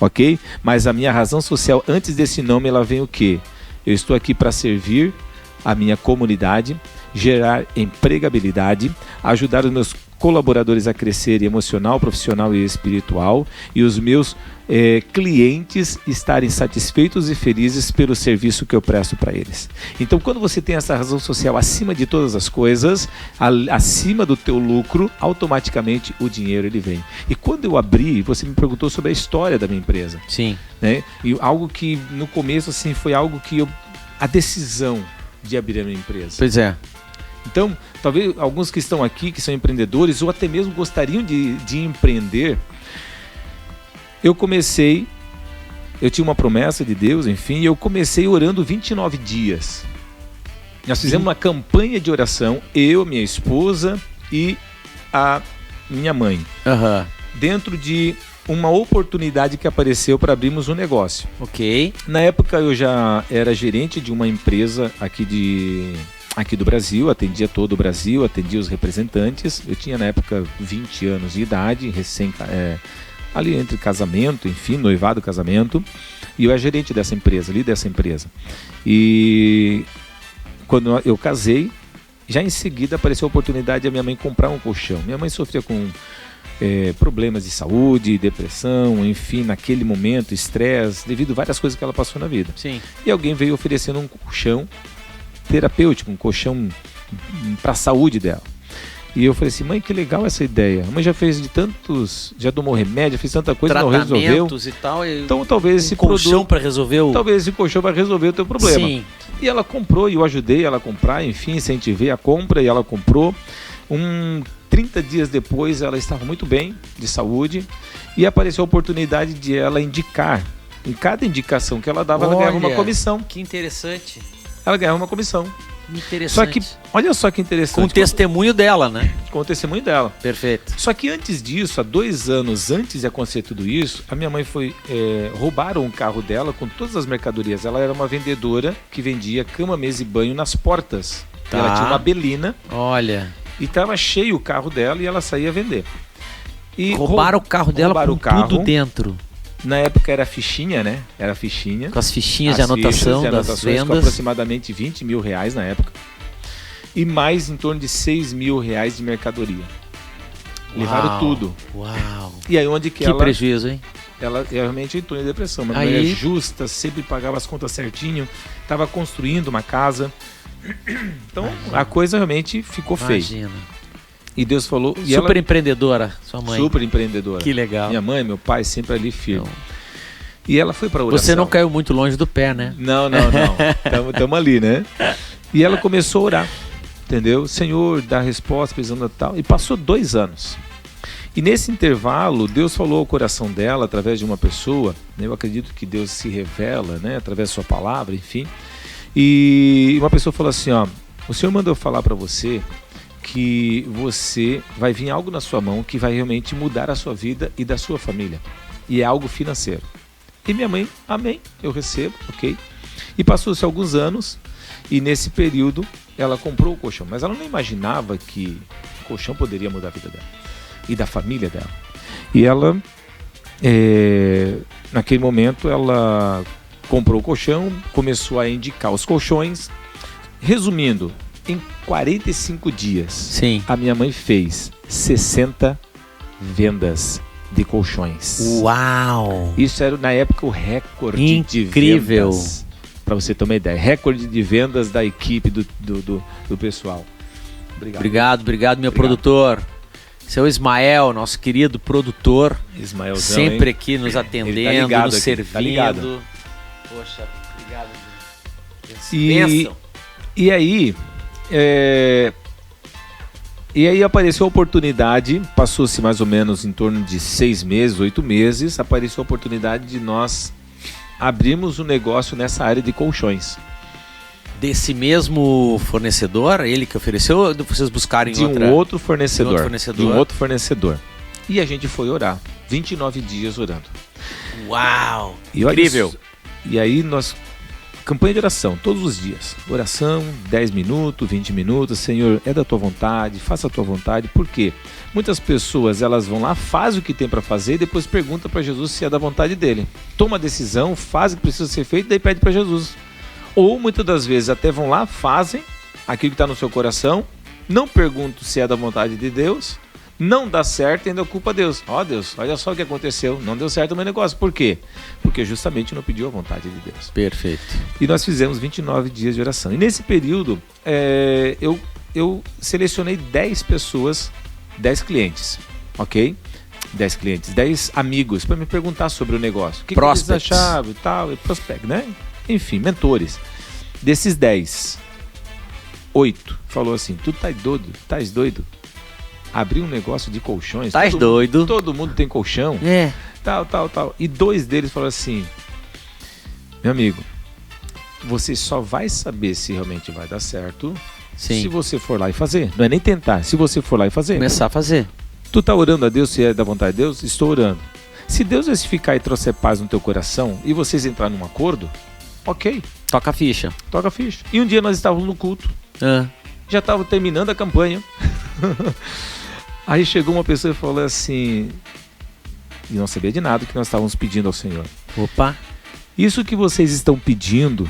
C: ok? Mas a minha razão social, antes desse nome, ela vem o quê? Eu estou aqui para servir a minha comunidade, gerar empregabilidade, ajudar os meus colaboradores a crescerem emocional, profissional e espiritual, e os meus clientes estarem satisfeitos e felizes pelo serviço que eu presto para eles. Então, quando você tem essa razão social acima de todas as coisas, acima do teu lucro, automaticamente o dinheiro ele vem. E quando eu abri, você me perguntou sobre a história da minha empresa.
B: Sim.
C: Né? E algo que no começo assim foi algo que a decisão de abrir a minha empresa.
B: Pois é.
C: Então, talvez alguns que estão aqui, que são empreendedores, ou até mesmo gostariam de empreender, eu tinha uma promessa de Deus, enfim, e eu comecei orando 29 dias. Nós fizemos uma campanha de oração, eu, minha esposa e a minha mãe, dentro de uma oportunidade que apareceu para abrirmos um negócio.
B: Ok.
C: Na época eu já era gerente de uma empresa aqui do Brasil, atendia todo o Brasil, atendia os representantes. Eu tinha na época 20 anos de idade, ali entre casamento, enfim, noivado, casamento, e eu era gerente dessa empresa, líder dessa empresa. E quando eu casei, já em seguida apareceu a oportunidade de a minha mãe comprar um colchão. Minha mãe sofria com problemas de saúde, depressão, enfim, naquele momento, estresse, devido a várias coisas que ela passou na vida.
B: Sim.
C: E alguém veio oferecendo um colchão terapêutico, um colchão para a saúde dela. E eu falei assim, mãe, que legal essa ideia. A mãe já fez já tomou remédio, fez tanta coisa, não resolveu.
B: E tal.
C: Então talvez esse
B: colchão para resolver
C: talvez esse colchão vai resolver o teu problema.
B: Sim.
C: E ela comprou, e eu ajudei ela a comprar, enfim, incentivei a compra e ela comprou. 30 dias depois ela estava muito bem de saúde e apareceu a oportunidade de ela indicar. Em cada indicação que ela dava, ela ganhava uma comissão.
B: Que interessante.
C: Ela ganhava uma comissão.
B: Interessante.
C: Só que, olha só que interessante.
B: Com o testemunho dela, né?
C: Com o testemunho dela.
B: Perfeito.
C: Só que antes disso, há 2 anos antes de acontecer tudo isso, a minha mãe roubaram o carro dela com todas as mercadorias. Ela era uma vendedora que vendia cama, mesa e banho nas portas.
B: Tá.
C: Ela tinha uma Belina.
B: Olha.
C: E estava cheio o carro dela e ela saía a vender. E
B: roubaram o carro dela com tudo dentro.
C: Na época era fichinha, né? Era fichinha.
B: Com as fichinhas de anotação das vendas.
C: Com aproximadamente R$20 mil na época. E mais em torno de R$6 mil de mercadoria. Uau, levaram tudo.
B: Uau!
C: E aí onde que
B: ela... Que prejuízo, hein?
C: Ela realmente entrou em depressão. Uma mulher justa, sempre pagava as contas certinho. Estava construindo uma casa. Então a coisa realmente ficou feia. E Deus falou...
B: Super empreendedora, sua mãe.
C: Super empreendedora.
B: Que legal.
C: Minha mãe, meu pai, sempre ali firme. E ela foi para oração.
B: Você não caiu muito longe do pé, né?
C: Não. Estamos ali, né? E ela começou a orar, entendeu? Senhor, dá resposta, precisando tal. E passou 2 anos. E nesse intervalo, Deus falou ao coração dela, através de uma pessoa, né? Eu acredito que Deus se revela, né? Através da sua palavra, enfim. E uma pessoa falou assim, ó, o Senhor mandou falar para você que você vai vir algo na sua mão que vai realmente mudar a sua vida e da sua família. E é algo financeiro. E minha mãe, amém, eu recebo, ok. E passou-se alguns anos e nesse período ela comprou o colchão. Mas ela não imaginava que o colchão poderia mudar a vida dela e da família dela. E ela, naquele momento, ela comprou o colchão, começou a indicar os colchões. Resumindo, em 45 dias,
B: sim,
C: a minha mãe fez 60 vendas de colchões.
B: Uau!
C: Isso era na época o recorde de vendas. Para você ter uma ideia, recorde de vendas da equipe do pessoal.
B: Obrigado, meu produtor. Seu Ismael, nosso querido produtor.
C: Ismaelzão,
B: sempre aqui nos atendendo, nos
C: aqui,
B: servindo.
C: Tá ligado.
B: Poxa, obrigado.
C: E aí... E aí apareceu a oportunidade, passou-se mais ou menos em torno de 6 meses, 8 meses, apareceu a oportunidade de nós abrirmos um negócio nessa área de colchões.
B: Desse mesmo fornecedor, ele que ofereceu, ou vocês buscaram em
C: um outro fornecedor.
B: De um outro
C: fornecedor. E a gente foi orar. 29 dias orando.
B: Uau!
C: E olha
B: Incrível!
C: isso. E aí campanha de oração, todos os dias. Oração, 10 minutos, 20 minutos. Senhor, é da tua vontade, faça a tua vontade. Por quê? Muitas pessoas, elas vão lá, fazem o que tem para fazer e depois perguntam para Jesus se é da vontade dele. Toma a decisão, faz o que precisa ser feito, daí pede para Jesus. Ou muitas das vezes até vão lá, fazem aquilo que está no seu coração, não perguntam se é da vontade de Deus, não dá certo e ainda culpa Deus. Ó Deus, olha só o que aconteceu, não deu certo o meu negócio. Por quê? Porque justamente não pediu a vontade de Deus.
B: Perfeito.
C: E nós fizemos 29 dias de oração. E nesse período, eu selecionei 10 pessoas, 10 clientes, ok? 10 clientes, 10 amigos, para me perguntar sobre o negócio. O que eles achavam e tal, e prospect, né? Enfim, mentores. Desses 10, 8 falou assim, tu estás doido? Abrir um negócio de colchões.
B: Tá doido.
C: Todo mundo tem colchão.
B: É.
C: Tal. E 2 deles falaram assim, meu amigo, você só vai saber se realmente vai dar certo se você for lá e fazer. Não é nem tentar, se você for lá e fazer.
B: Começar a fazer.
C: Tu tá orando a Deus se é da vontade de Deus? Estou orando. Se Deus ficar e trouxer paz no teu coração e vocês entrarem num acordo, ok.
B: Toca a ficha.
C: Toca a ficha. E um dia nós estávamos no culto. Já estava terminando a campanha. Aí chegou uma pessoa e falou assim, e não sabia de nada que nós estávamos pedindo ao Senhor.
B: Opa!
C: Isso que vocês estão pedindo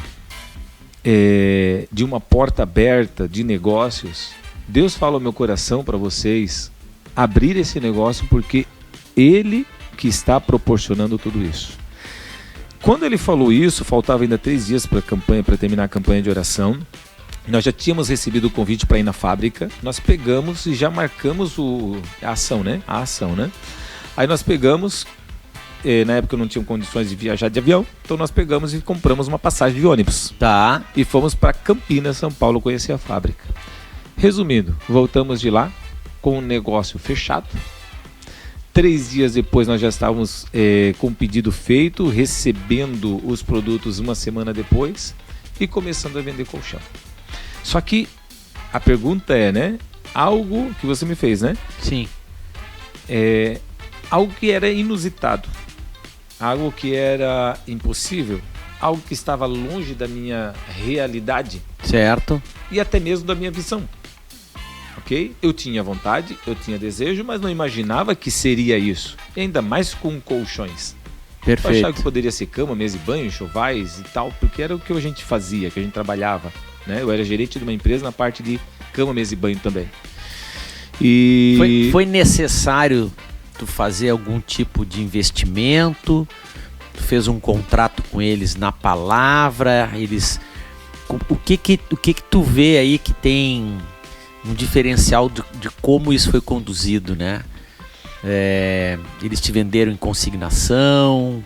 C: de uma porta aberta de negócios, Deus fala ao meu coração para vocês abrir esse negócio porque Ele que está proporcionando tudo isso. Quando ele falou isso, faltava ainda 3 dias para terminar a campanha de oração. Nós já tínhamos recebido o convite para ir na fábrica, nós pegamos e já marcamos a ação, né? Aí nós pegamos, na época não tinham condições de viajar de avião, então nós pegamos e compramos uma passagem de ônibus.
B: Tá.
C: E fomos para Campinas, São Paulo, conhecer a fábrica. Resumindo, voltamos de lá com o negócio fechado. 3 dias depois nós já estávamos com o pedido feito, recebendo os produtos uma semana depois e começando a vender colchão. Só que a pergunta é, né? Algo que você me fez, né?
B: Sim.
C: Algo que era inusitado, algo que era impossível, algo que estava longe da minha realidade.
B: Certo.
C: E até mesmo da minha visão. Ok? Eu tinha vontade, eu tinha desejo, mas não imaginava que seria isso. E ainda mais com colchões.
B: Perfeito.
C: Eu achava que poderia ser cama, mesa e banho, enxovais e tal, porque era o que a gente fazia, que a gente trabalhava. Né? Eu era gerente de uma empresa na parte de cama, mesa e banho também. E
B: foi necessário tu fazer algum tipo de investimento? Tu fez um contrato com eles na palavra? O que tu vê aí que tem um diferencial de como isso foi conduzido, né? Eles te venderam em consignação?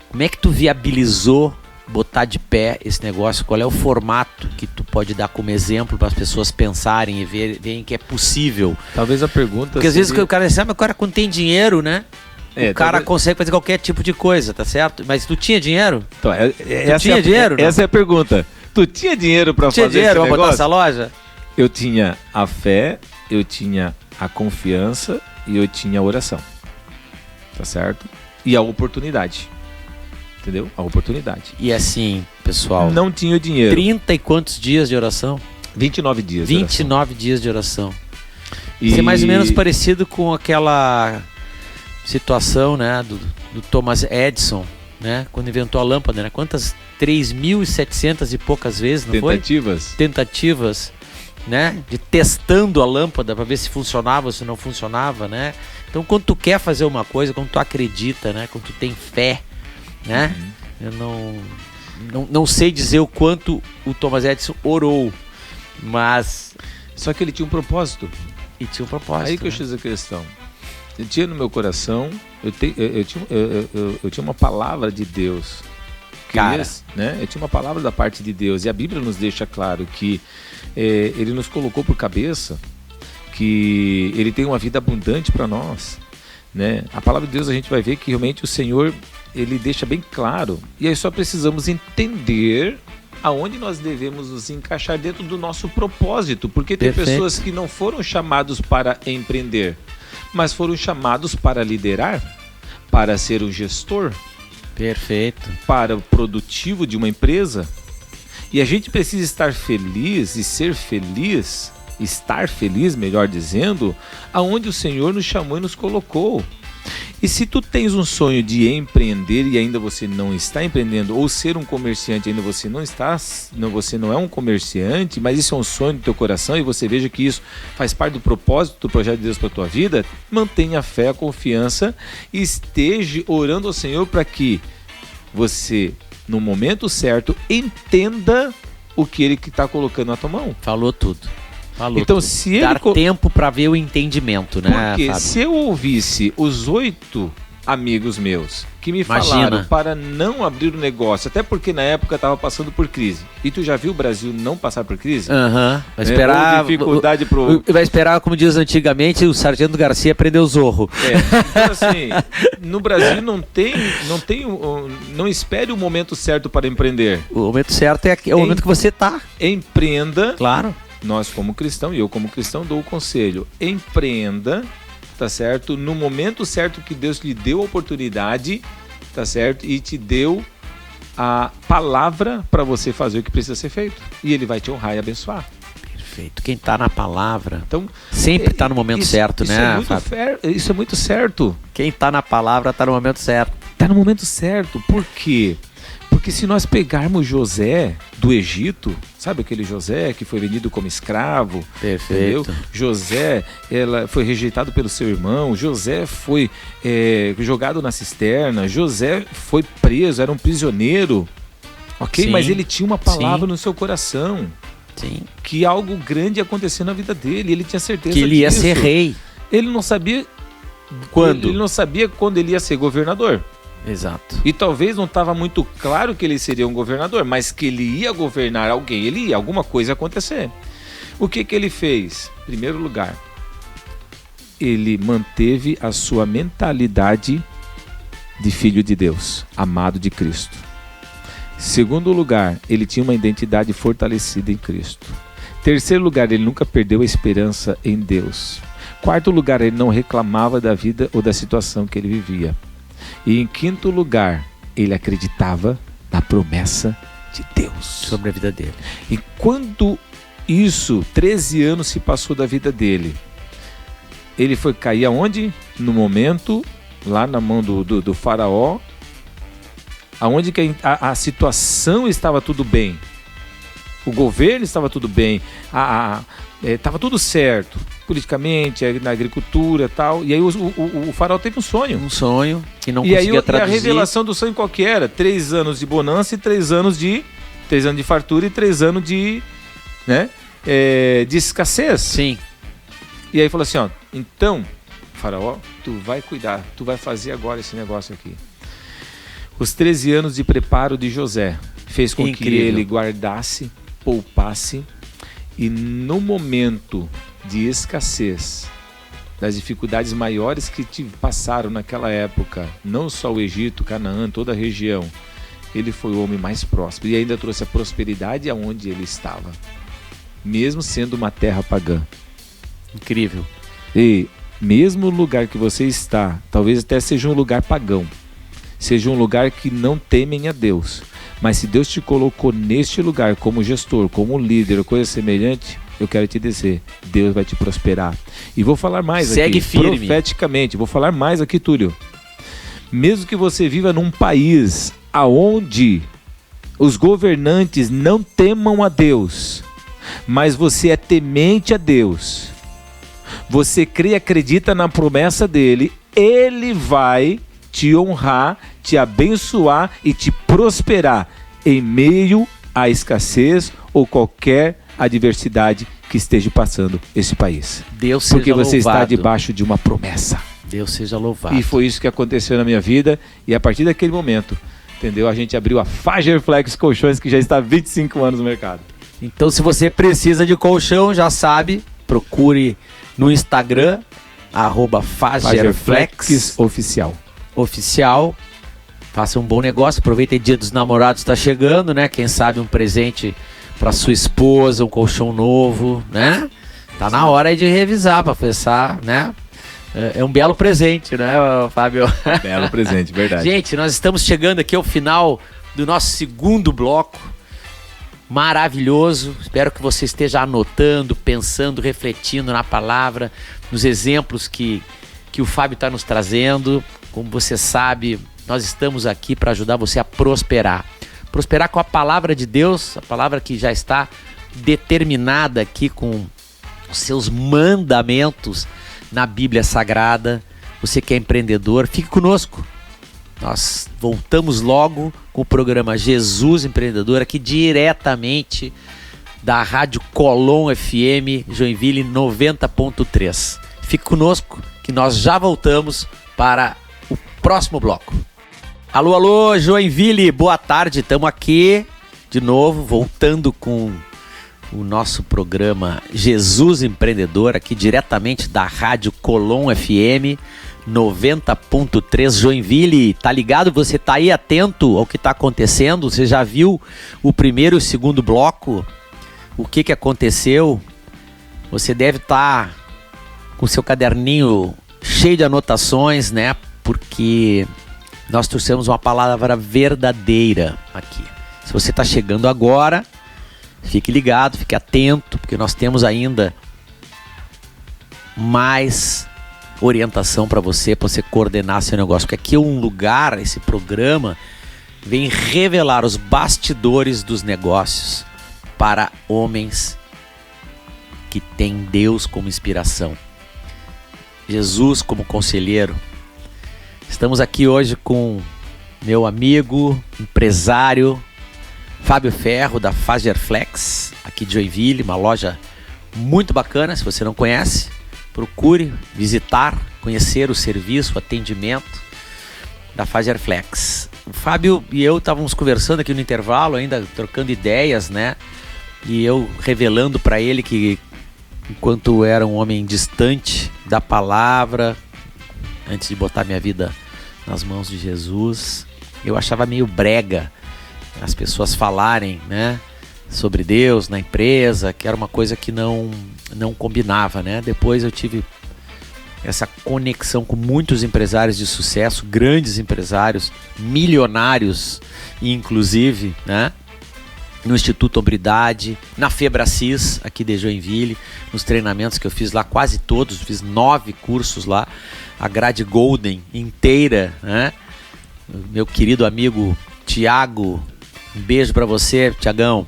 B: Como é que tu viabilizou botar de pé esse negócio? Qual é o formato que tu pode dar como exemplo para as pessoas pensarem e verem que é possível?
C: Talvez a pergunta...
B: Porque às vezes o cara diz, mas o cara quando tem dinheiro, né? O cara consegue fazer qualquer tipo de coisa, tá certo? Mas tu tinha dinheiro?
C: Então, dinheiro? Essa é a pergunta. Tu tinha dinheiro para fazer esse negócio?
B: Pra botar essa loja?
C: Eu tinha a fé, eu tinha a confiança e eu tinha a oração. Tá certo? E a oportunidade. Entendeu? A oportunidade.
B: E assim, pessoal...
C: Não tinha o dinheiro.
B: 30 e quantos dias de oração?
C: 29 dias
B: 29 dias de oração. Isso é mais ou menos parecido com aquela situação, né, do Thomas Edison, né, quando inventou a lâmpada, né? Quantas? 3.700 e poucas vezes, não foi? Tentativas, né? De testando a lâmpada para ver se funcionava ou se não funcionava, né? Então, quando tu quer fazer uma coisa, quando tu acredita, né? Quando tu tem fé, né? Eu não sei dizer o quanto o Thomas Edison orou, mas...
C: Só que ele tinha um propósito.
B: E tinha um propósito.
C: Aí que eu fiz a questão. Eu tinha no meu coração, eu tinha uma palavra de Deus. Né? Eu tinha uma palavra da parte de Deus. E a Bíblia nos deixa claro que Ele nos colocou por cabeça, que Ele tem uma vida abundante para nós. Né? A palavra de Deus, a gente vai ver que realmente o Senhor, Ele deixa bem claro. E aí só precisamos entender aonde nós devemos nos encaixar dentro do nosso propósito. Porque tem pessoas que não foram chamados para empreender, mas foram chamados para liderar. para ser o gestor,
B: Perfeito.
C: para o produtivo de uma empresa. E a gente precisa estar feliz e ser feliz, estar feliz, melhor dizendo, aonde o Senhor nos chamou e nos colocou. E se tu tens um sonho de empreender e ainda você não está empreendendo, ou ser um comerciante e ainda você não está, você não é um comerciante, mas isso é um sonho do teu coração e você veja que isso faz parte do propósito do projeto de Deus para a tua vida, mantenha a fé, a confiança e esteja orando ao Senhor para que você, no momento certo, entenda o que Ele está colocando na tua mão.
B: Falou tudo. Falou
C: Então,
B: tudo.
C: se ele
B: Dar tempo para ver o entendimento, né,
C: Porque
B: Fábio?
C: se eu ouvisse os 8 amigos meus que me falaram para não abrir o negócio, até porque na época estava passando por crise. E tu já viu o Brasil não passar por crise?
B: Vai esperar.
C: Dificuldade
B: Vai esperar, como diz antigamente, o Sargento Garcia aprender o zorro.
C: Então, assim, no Brasil não espere o momento certo para empreender.
B: O momento certo é o momento que você tá.
C: Empreenda.
B: Claro.
C: Nós como cristão, e eu como cristão dou o conselho, empreenda, tá certo? No momento certo que Deus lhe deu a oportunidade, tá certo? E te deu a palavra para você fazer o que precisa ser feito. E Ele vai te honrar e abençoar.
B: Perfeito. Quem tá na palavra,
C: então,
B: sempre tá no momento certo, né,
C: Fábio? Isso é muito certo.
B: Quem tá na palavra tá no momento certo.
C: Tá no momento certo. Por quê? Porque se nós pegarmos José do Egito, sabe aquele José que foi vendido como escravo?
B: Perfeito.
C: Entendeu? José foi rejeitado pelo seu irmão, José foi jogado na cisterna, José foi preso, era um prisioneiro, ok?
B: Sim.
C: Mas ele tinha uma palavra
B: Sim.
C: no seu coração.
B: Sim.
C: Que algo grande ia acontecer na vida dele, ele tinha certeza
B: que ele ia
C: disso.
B: ser rei.
C: Ele não sabia
B: quando.
C: Ele não sabia quando ele ia ser governador.
B: Exato.
C: E talvez não estava muito claro que ele seria um governador, mas que ele ia governar alguém, alguma coisa ia acontecer. O que ele fez? Em primeiro lugar, ele manteve a sua mentalidade de filho de Deus, amado de Cristo. Segundo lugar, ele tinha uma identidade fortalecida em Cristo. Terceiro lugar, ele nunca perdeu a esperança em Deus. Quarto lugar, ele não reclamava da vida ou da situação que ele vivia. E em quinto lugar, ele acreditava na promessa de Deus
B: sobre a vida dele.
C: E quando 13 anos se passou da vida dele, ele foi cair aonde? No momento, lá na mão do faraó, aonde que a situação estava tudo bem. O governo estava tudo bem, estava tudo certo, politicamente, na agricultura e tal. E aí o faraó teve um sonho.
B: Um sonho que não conseguia traduzir.
C: E a revelação do sonho qual que era? 3 anos de bonança e 3 anos de fartura e 3 anos de escassez.
B: Sim.
C: E aí falou assim, ó, então, faraó, tu vai cuidar, tu vai fazer agora esse negócio aqui. Os 13 anos de preparo de José fez com que ele guardasse, poupasse, e no momento de escassez, das dificuldades maiores que passaram naquela época, não só o Egito, Canaã, toda a região, ele foi o homem mais próspero e ainda trouxe a prosperidade aonde ele estava, mesmo sendo uma terra pagã.
B: Incrível.
C: E mesmo o lugar que você está, talvez até seja um lugar pagão, seja um lugar que não temem a Deus, mas se Deus te colocou neste lugar como gestor, como líder, coisa semelhante, eu quero te dizer, Deus vai te prosperar. E vou falar mais
B: Segue
C: aqui,
B: firme.
C: Profeticamente, vou falar mais aqui, Túlio. Mesmo que você viva num país aonde os governantes não temam a Deus, mas você é temente a Deus, você crê e acredita na promessa dele, ele vai te honrar, te abençoar e te prosperar em meio à escassez ou qualquer adversidade que esteja passando esse país.
B: Deus seja
C: porque você
B: louvado.
C: está debaixo de uma promessa.
B: Deus seja louvado.
C: E foi isso que aconteceu na minha vida e a partir daquele momento, entendeu? A gente abriu a Fagerflex Colchões, que já está há 25 anos no mercado.
B: Então, se você precisa de colchão, já sabe, procure no Instagram, @Fagerflex oficial. Faça um bom negócio, aproveita, Dia dos Namorados está chegando, né? Quem sabe um presente para sua esposa, um colchão novo, né? Tá na hora aí de revisar para pensar, né? É um belo presente, né, Fábio?
C: Belo presente, verdade.
B: Gente, nós estamos chegando aqui ao final do nosso segundo bloco. Maravilhoso. Espero que você esteja anotando, pensando, refletindo na palavra, nos exemplos que o Fábio está nos trazendo. Como você sabe, nós estamos aqui para ajudar você a prosperar. Prosperar com a palavra de Deus, a palavra que já está determinada aqui com os seus mandamentos na Bíblia Sagrada. Você que é empreendedor, fique conosco. Nós voltamos logo com o programa Jesus Empreendedor, aqui diretamente da Rádio Colom FM Joinville 90.3. Fique conosco que nós já voltamos para o próximo bloco. Alô, alô, Joinville, boa tarde. Estamos aqui de novo, voltando com o nosso programa Jesus Empreendedor, aqui diretamente da Rádio Colom FM 90.3 Joinville. Tá ligado? Você tá aí atento ao que tá acontecendo? Você já viu o primeiro e o segundo bloco? O que aconteceu? Você deve estar com seu caderninho cheio de anotações, né? Porque nós trouxemos uma palavra verdadeira aqui. Se você está chegando agora, fique ligado, fique atento, porque nós temos ainda mais orientação para você coordenar seu negócio. Porque aqui é um lugar, esse programa vem revelar os bastidores dos negócios para homens que têm Deus como inspiração, Jesus como conselheiro. Estamos aqui hoje com meu amigo, empresário, Fábio Ferro, da Fagerflex, aqui de Joinville, uma loja muito bacana. Se você não conhece, procure visitar, conhecer o serviço, o atendimento da Fagerflex. O Fábio e eu estávamos conversando aqui no intervalo, ainda trocando ideias, né? E eu revelando para ele que, enquanto era um homem distante da palavra, antes de botar minha vida nas mãos de Jesus, eu achava meio brega as pessoas falarem, né, sobre Deus na empresa, que era uma coisa que não combinava, né? Depois eu tive essa conexão com muitos empresários de sucesso, grandes empresários, milionários, inclusive, né? No Instituto Hombridade, na Febracis, aqui de Joinville, nos treinamentos que eu fiz lá, quase todos, fiz 9 cursos lá, a grade Golden inteira, né? Meu querido amigo Tiago, um beijo para você, Tiagão,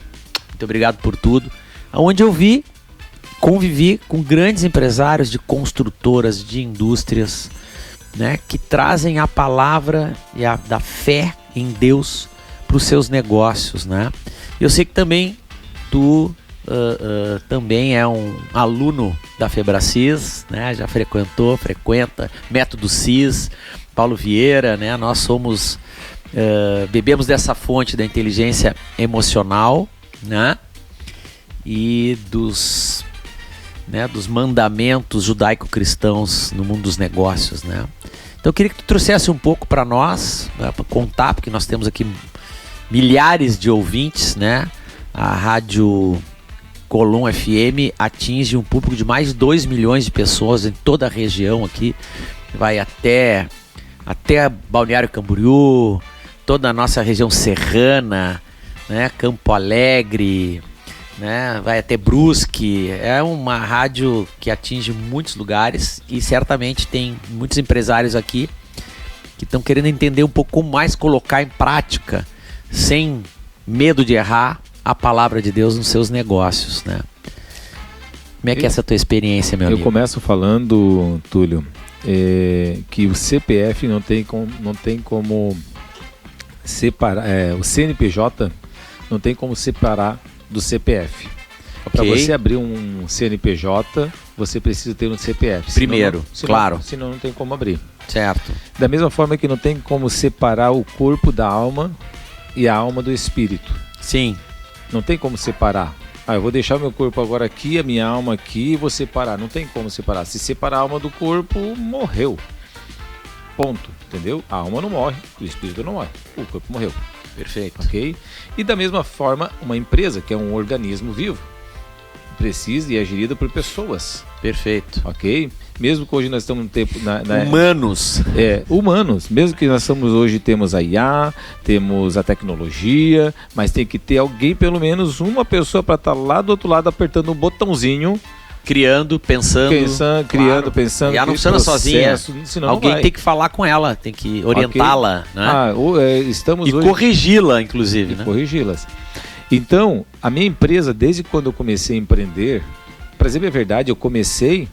B: muito obrigado por tudo. Onde eu convivi com grandes empresários de construtoras, de indústrias, né? Que trazem a palavra e da fé em Deus para os seus negócios, né? Eu sei que também tu também é um aluno da Febracis, né? Já frequenta Método CIS, Paulo Vieira, né? Nós somos, bebemos dessa fonte da inteligência emocional, né? E dos mandamentos judaico-cristãos no mundo dos negócios, né? Então eu queria que tu trouxesse um pouco para nós, né, para contar, porque nós temos aqui milhares de ouvintes, né? A Rádio Colom FM atinge um público de mais de 2 milhões de pessoas em toda a região aqui. Vai até Balneário Camboriú, toda a nossa região serrana, né? Campo Alegre, né? Vai até Brusque. É uma rádio que atinge muitos lugares e certamente tem muitos empresários aqui que estão querendo entender um pouco como mais colocar em prática, sem medo de errar, a palavra de Deus nos seus negócios, né? Como é que é essa tua experiência, meu amigo?
C: Eu começo falando, Túlio, que o CPF não tem como separar, o CNPJ não tem como separar do CPF. Para você abrir um CNPJ, você precisa ter um CPF.
B: Primeiro, claro.
C: Senão não tem como abrir.
B: Certo.
C: Da mesma forma que não tem como separar o corpo da alma e a alma do espírito.
B: Sim.
C: Não tem como separar. Eu vou deixar meu corpo agora aqui, a minha alma aqui e vou separar. Não tem como separar. Se separar a alma do corpo, morreu. Ponto. Entendeu? A alma não morre, o espírito não morre. O corpo morreu.
B: Perfeito.
C: Ok? E da mesma forma, uma empresa, que é um organismo vivo, precisa e é gerida por pessoas.
B: Perfeito.
C: Ok? mesmo que hoje nós estamos no tempo...
B: Humanos.
C: Humanos. Mesmo que nós estamos hoje, temos a IA, temos a tecnologia, mas tem que ter alguém, pelo menos uma pessoa para estar lá do outro lado apertando um botãozinho,
B: criando, pensando.
C: Criando, pensando.
B: E ela não funciona sozinha. Alguém tem que falar com ela, tem que orientá-la, né?
C: Estamos
B: e
C: hoje...
B: corrigi-la, inclusive, né?
C: Corrigi-las. Então, a minha empresa, desde quando eu comecei a empreender, para dizer a verdade, eu comecei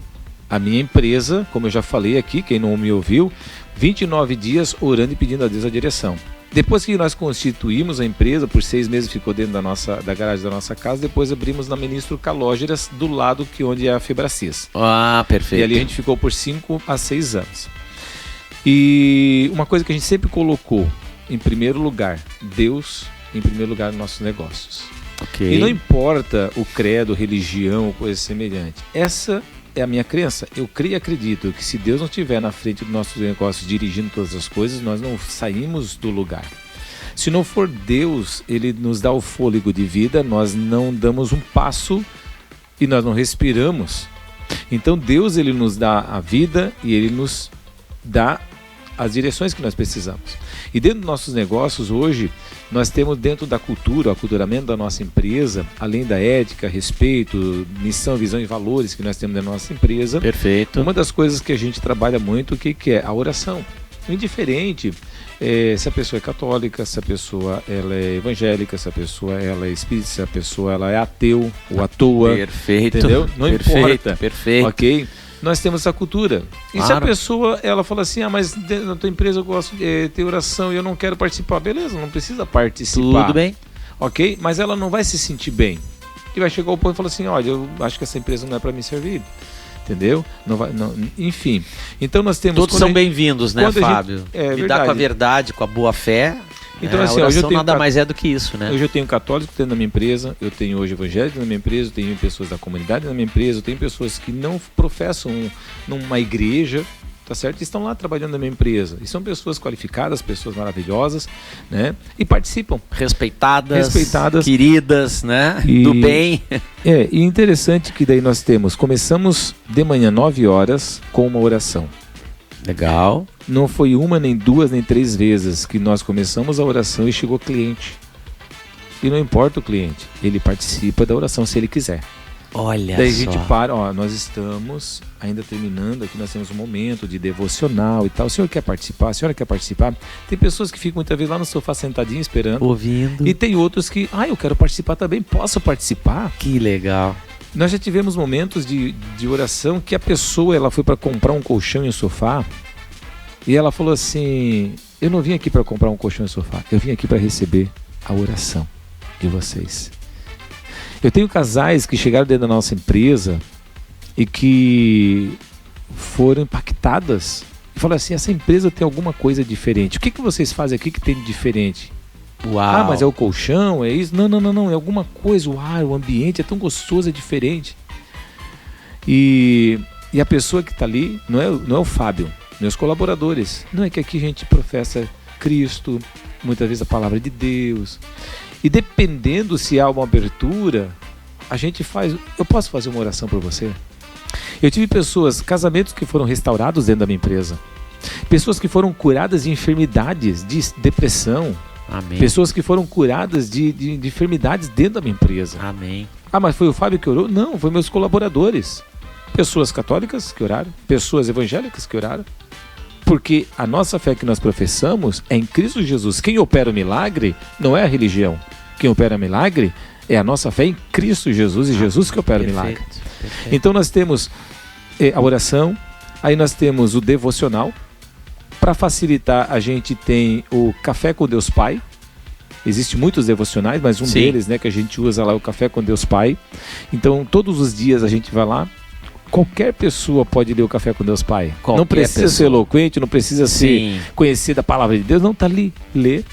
C: a minha empresa, como eu já falei aqui, quem não me ouviu, 29 dias orando e pedindo a Deus a direção. Depois que nós constituímos a empresa, por 6 meses ficou dentro da garagem da nossa casa, depois abrimos na Ministro Calógeras, do lado onde é a Febracis.
B: Ah, perfeito.
C: E ali a gente ficou por 5 a 6 anos. E uma coisa que a gente sempre colocou, em primeiro lugar, Deus em primeiro lugar nos nossos negócios.
B: Okay.
C: E não importa o credo, religião ou coisa semelhante. Essa é a minha crença. Eu creio e acredito que se Deus não estiver na frente dos nossos negócios dirigindo todas as coisas, nós não saímos do lugar. Se não for Deus, Ele nos dá o fôlego de vida, nós não damos um passo e nós não respiramos. Então Deus, Ele nos dá a vida e Ele nos dá as direções que nós precisamos. E dentro dos nossos negócios hoje, nós temos dentro da cultura, o aculturamento da nossa empresa, além da ética, respeito, missão, visão e valores que nós temos na nossa empresa.
B: Perfeito.
C: Uma das coisas que a gente trabalha muito, que é a oração. Indiferente se a pessoa é católica, se a pessoa ela é evangélica, se a pessoa ela é espírita, se a pessoa ela é ateu ou à toa.
B: Perfeito.
C: Entendeu? Não importa.
B: Perfeito.
C: Ok? Nós temos essa cultura. E
B: claro.
C: Se a pessoa, ela fala assim, mas na tua empresa eu gosto de ter oração e eu não quero participar. Beleza, não precisa participar.
B: Tudo bem.
C: Ok? Mas ela não vai se sentir bem. E vai chegar ao ponto e falar assim, olha, eu acho que essa empresa não é para me servir. Entendeu? Não vai, não, enfim. Então nós temos...
B: Todos são bem-vindos, né, Fábio? Lidar com a verdade, com a boa fé.
C: Então,
B: a
C: assim,
B: oração
C: hoje eu tenho
B: nada mais é do que isso, né?
C: Hoje eu tenho católico dentro da minha empresa, eu tenho hoje evangélico na minha empresa, eu tenho pessoas da comunidade na minha empresa, eu tenho pessoas que não professam numa igreja, tá certo? E estão lá trabalhando na minha empresa. E são pessoas qualificadas, pessoas maravilhosas, né? E participam.
B: Respeitadas, queridas, né? Do bem.
C: E interessante que daí nós começamos de manhã 9 horas com uma oração.
B: Legal.
C: Não foi uma, nem duas, nem 3 vezes que nós começamos a oração e chegou cliente. E não importa o cliente, ele participa da oração se ele quiser.
B: Olha
C: daí
B: só.
C: A gente para, nós estamos ainda terminando aqui, nós temos um momento de devocional e tal. O senhor quer participar? A senhora quer participar? Tem pessoas que ficam muitas vezes lá no sofá sentadinho esperando.
B: Ouvindo.
C: E tem outros que, eu quero participar também, posso participar?
B: Que legal.
C: Nós já tivemos momentos de oração que a pessoa ela foi para comprar um colchão e um sofá e ela falou assim, eu não vim aqui para comprar um colchão e um sofá, eu vim aqui para receber a oração de vocês. Eu tenho casais que chegaram dentro da nossa empresa e que foram impactadas e falaram assim, essa empresa tem alguma coisa diferente, o que vocês fazem aqui que tem de diferente?
B: Uau.
C: Mas é o colchão, é isso? Não, é alguma coisa, o ar, o ambiente é tão gostoso, é diferente. E a pessoa que está ali não é o Fábio, meus colaboradores. Não é que aqui a gente professa Cristo, muitas vezes a palavra de Deus. E dependendo se há uma abertura, a gente faz... Eu posso fazer uma oração por você? Eu tive casamentos que foram restaurados dentro da minha empresa. Pessoas que foram curadas de enfermidades, de depressão.
B: Amém.
C: Pessoas que foram curadas de enfermidades dentro da minha empresa.
B: Amém.
C: Mas foi o Fábio que orou? Não, foi meus colaboradores. Pessoas católicas que oraram, pessoas evangélicas que oraram. Porque a nossa fé que nós professamos é em Cristo Jesus. Quem opera o milagre não é a religião. Quem opera o milagre é a nossa fé em Cristo Jesus e Jesus que opera o milagre. Perfeito. Então nós temos a oração, aí nós temos o devocional. Para facilitar, a gente tem o Café com Deus Pai. Existem muitos devocionais, mas um deles, que a gente usa lá, o Café com Deus Pai. Então, todos os dias a gente vai lá. Qualquer pessoa pode ler o Café com Deus Pai. Não precisa ser eloquente, não precisa ser conhecer da palavra de Deus. Não, tá ali, lê.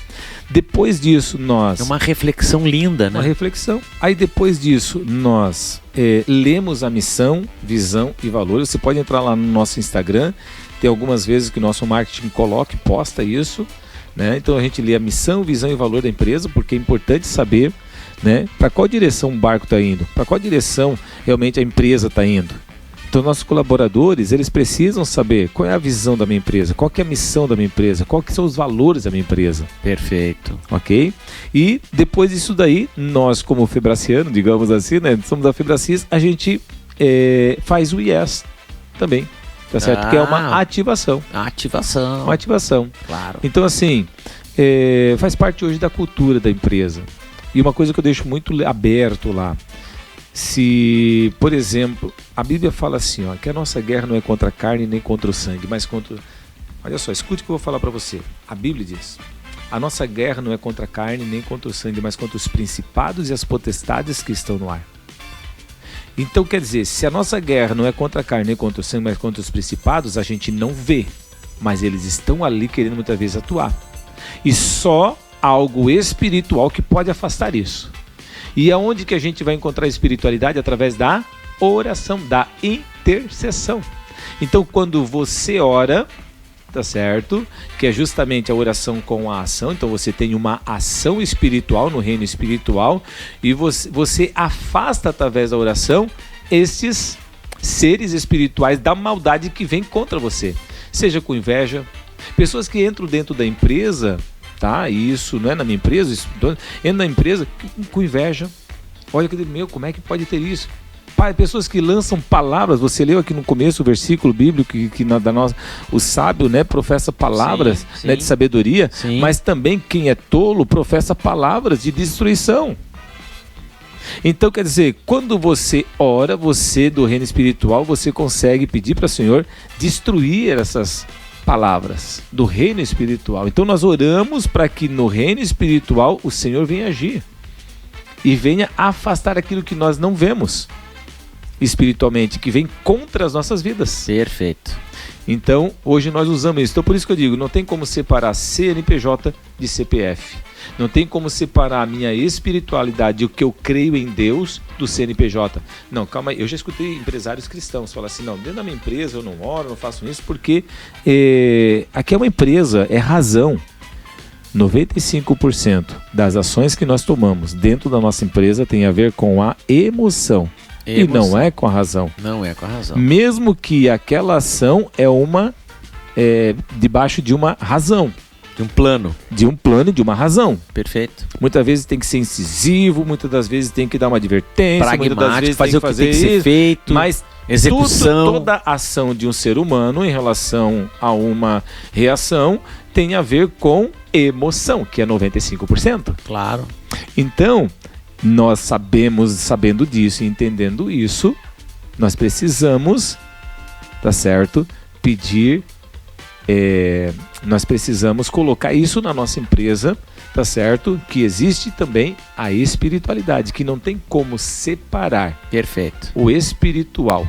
C: Depois disso, nós...
B: É uma reflexão linda, né?
C: Uma reflexão. Aí, depois disso, nós lemos a missão, visão e valores. Você pode entrar lá no nosso Instagram. Tem algumas vezes que o nosso marketing posta isso, né? Então a gente lê a missão, visão e valor da empresa, porque é importante saber, né, para qual direção o barco está indo, para qual direção realmente a empresa está indo. Então, nossos colaboradores, eles precisam saber qual é a visão da minha empresa, qual que é a missão da minha empresa, qual que são os valores da minha empresa.
B: Perfeito.
C: Ok? E depois disso daí, nós como Febraciano, digamos assim, né? Somos da Febracis, a gente faz o IES também, tá certo? Que é uma ativação.
B: Ativação.
C: Uma ativação.
B: Claro.
C: Então, assim, faz parte hoje da cultura da empresa. E uma coisa que eu deixo muito aberto lá, se, por exemplo, a Bíblia fala assim, ó, que a nossa guerra não é contra a carne nem contra o sangue, mas contra... Olha só, escute o que eu vou falar para você. A Bíblia diz, a nossa guerra não é contra a carne nem contra o sangue, mas contra os principados e as potestades que estão no ar. Então, quer dizer, se a nossa guerra não é contra a carne nem contra o sangue, mas contra os principados, a gente não vê, mas eles estão ali querendo muitas vezes atuar. E só algo espiritual que pode afastar isso. E aonde que a gente vai encontrar espiritualidade? Através da oração, da intercessão. Então, quando você ora, tá certo? Que é justamente a oração com a ação. Então, você tem uma ação espiritual no reino espiritual e você afasta através da oração esses seres espirituais da maldade que vem contra você. Seja com inveja, pessoas que entram dentro da empresa... Tá? Isso não é na minha empresa, entra na empresa com inveja. Olha que como é que pode ter isso? Pessoas que lançam palavras, você leu aqui no começo o versículo bíblico o sábio, né, professa palavras, sim. Né, de sabedoria, sim. Mas também quem é tolo professa palavras de destruição. Então, quer dizer, quando você ora, você do reino espiritual, você consegue pedir para o Senhor destruir essas palavras do reino espiritual. Então nós oramos para que no reino espiritual o Senhor venha agir e venha afastar aquilo que nós não vemos espiritualmente, que vem contra as nossas vidas.
B: Perfeito.
C: Então hoje nós usamos isso. Então por isso que eu digo, não tem como separar CNPJ de CPF. Não tem como separar a minha espiritualidade, o que eu creio em Deus, do CNPJ. Não, calma aí. Eu já escutei empresários cristãos falar assim, não, dentro da minha empresa eu não oro, não faço isso, porque aqui é uma empresa, é razão. 95% das ações que nós tomamos dentro da nossa empresa tem a ver com a emoção. E não é com a razão.
B: Não é com a razão.
C: Mesmo que aquela ação debaixo de uma razão.
B: De um plano.
C: De um plano e de uma razão.
B: Perfeito.
C: Muitas vezes tem que ser incisivo, muitas das vezes tem que dar uma advertência,
B: pragmático,
C: muitas das vezes
B: fazer o que tem que ser feito,
C: mas
B: execução.
C: Toda ação de um ser humano em relação a uma reação tem a ver com emoção, que é 95%.
B: Claro.
C: Então, nós sabendo disso e entendendo isso, nós precisamos, tá certo, pedir... nós precisamos colocar isso na nossa empresa, tá certo? Que existe também a espiritualidade, que não tem como separar.
B: Perfeito.
C: O espiritual,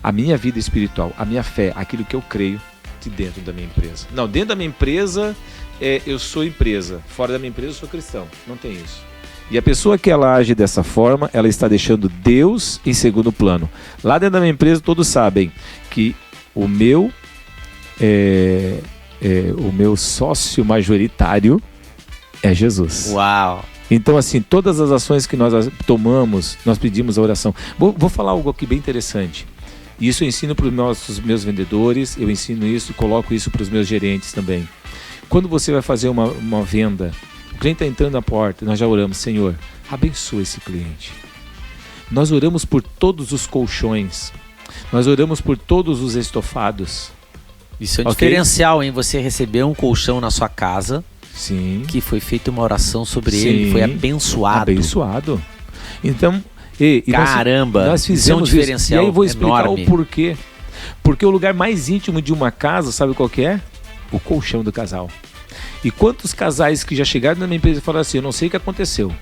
C: a minha vida espiritual, a minha fé, aquilo que eu creio de dentro da minha empresa. Não, dentro da minha empresa eu sou empresa, fora da minha empresa eu sou cristão. Não tem isso. E a pessoa que ela age dessa forma, ela está deixando Deus em segundo plano. Lá dentro da minha empresa todos sabem que o meu sócio majoritário é Jesus.
B: Uau!
C: Então, assim, todas as ações que nós tomamos, nós pedimos a oração. Vou falar algo aqui bem interessante. Isso eu ensino para os meus vendedores, eu ensino isso, coloco isso para os meus gerentes também. Quando você vai fazer uma venda, o cliente está entrando na porta, nós já oramos, Senhor, abençoa esse cliente. Nós oramos por todos os colchões, nós oramos por todos os estofados.
B: Isso é um diferencial, hein? Você recebeu um colchão na sua casa,
C: sim,
B: que foi feita uma oração sobre ele, foi abençoado.
C: Abençoado. Então,
B: caramba,
C: nós fizemos
B: isso é um diferencial
C: e aí eu vou explicar
B: enorme.
C: O porquê. Porque o lugar mais íntimo de uma casa, sabe qual que é? O colchão do casal. E quantos casais que já chegaram na minha empresa e falaram assim, eu não sei o que aconteceu,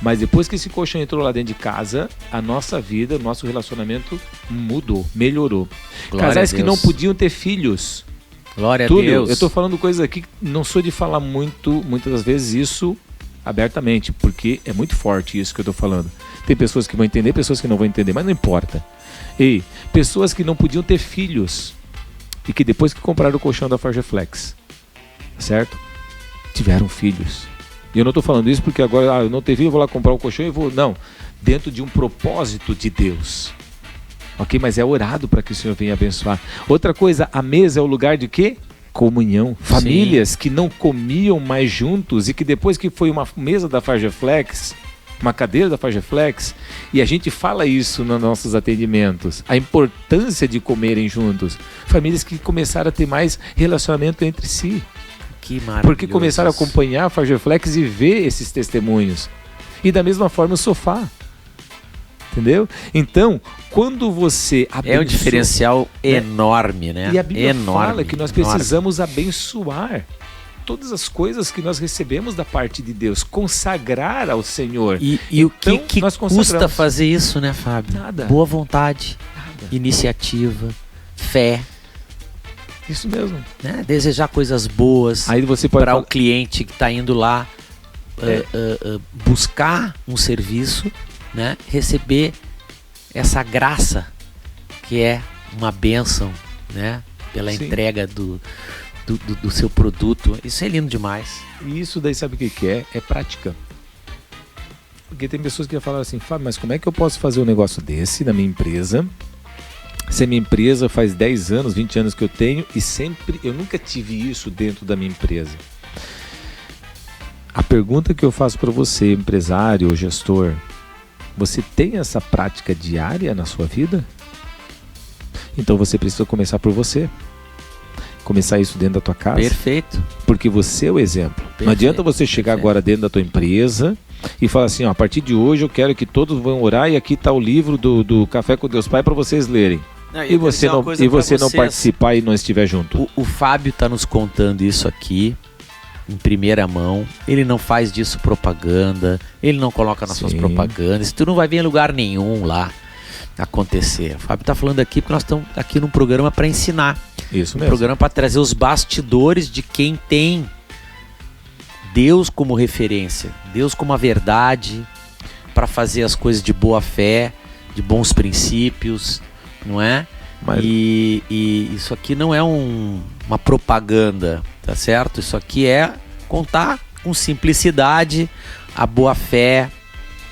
C: mas depois que esse colchão entrou lá dentro de casa, a nossa vida, o nosso relacionamento mudou, melhorou.
B: Glória
C: Casais que não podiam ter filhos.
B: Glória
C: Túlio,
B: a Deus.
C: eu estou falando coisas aqui que não sou de falar muitas das vezes isso abertamente, porque é muito forte isso que eu estou falando. Tem pessoas que vão entender, pessoas que não vão entender, mas não importa. E pessoas que não podiam ter filhos e que depois que compraram o colchão da Forgeflex, certo? Tiveram filhos. E eu não estou falando isso porque agora eu não tenho filho, eu vou lá comprar o colchão e vou... Não, dentro de um propósito de Deus. Ok? Mas é orado para que o Senhor venha abençoar. Outra coisa, a mesa é o lugar de quê? Comunhão. Famílias que não comiam mais juntos e que depois que foi uma mesa da Fageflex, uma cadeira da Fageflex, e a gente fala isso nos nossos atendimentos, a importância de comerem juntos. Famílias que começaram a ter mais relacionamento entre si.
B: Que maravilhoso.
C: Porque começaram a acompanhar a Fageflex e ver esses testemunhos. E da mesma forma o sofá. Entendeu? Então, quando você abençoa...
B: É um diferencial enorme, né?
C: E a Bíblia
B: enorme,
C: fala que nós precisamos abençoar todas as coisas que nós recebemos da parte de Deus, consagrar ao Senhor.
B: E
C: então,
B: o que custa fazer isso, né, Fábio?
C: Nada.
B: Boa vontade,
C: Nada.
B: Iniciativa, fé.
C: Isso mesmo.
B: Né? Desejar coisas boas para o cliente que está indo lá buscar um serviço, né? Receber essa graça que é uma bênção, né? Pela entrega do seu produto. Isso é lindo demais.
C: E isso daí sabe o que é? É prática. Porque tem pessoas que falam assim, Fábio, mas como é que eu posso fazer um negócio desse na minha empresa? Se a minha empresa faz 10 anos, 20 anos que eu tenho e eu nunca tive isso dentro da minha empresa. A pergunta que eu faço para você, empresário ou gestor, você tem essa prática diária na sua vida? Então você precisa começar por você. Começar isso dentro da tua casa.
B: Perfeito.
C: Porque você é o exemplo. Perfeito. Não adianta você chegar agora dentro da tua empresa e falar assim, ó, a partir de hoje eu quero que todos vão orar e aqui está o livro do Café com Deus Pai para vocês lerem. Não, e você não participar e não estiver junto.
B: O Fábio está nos contando isso aqui em primeira mão. Ele não faz disso propaganda, ele não coloca nas suas propagandas. Isso não vai vir em lugar nenhum lá acontecer. O Fábio está falando aqui porque nós estamos aqui num programa para ensinar.
C: Isso mesmo.
B: Um programa para trazer os bastidores de quem tem Deus como referência, Deus como a verdade, para fazer as coisas de boa fé, de bons princípios, não é? E isso aqui não é uma propaganda, tá certo? Isso aqui é contar com simplicidade a boa fé,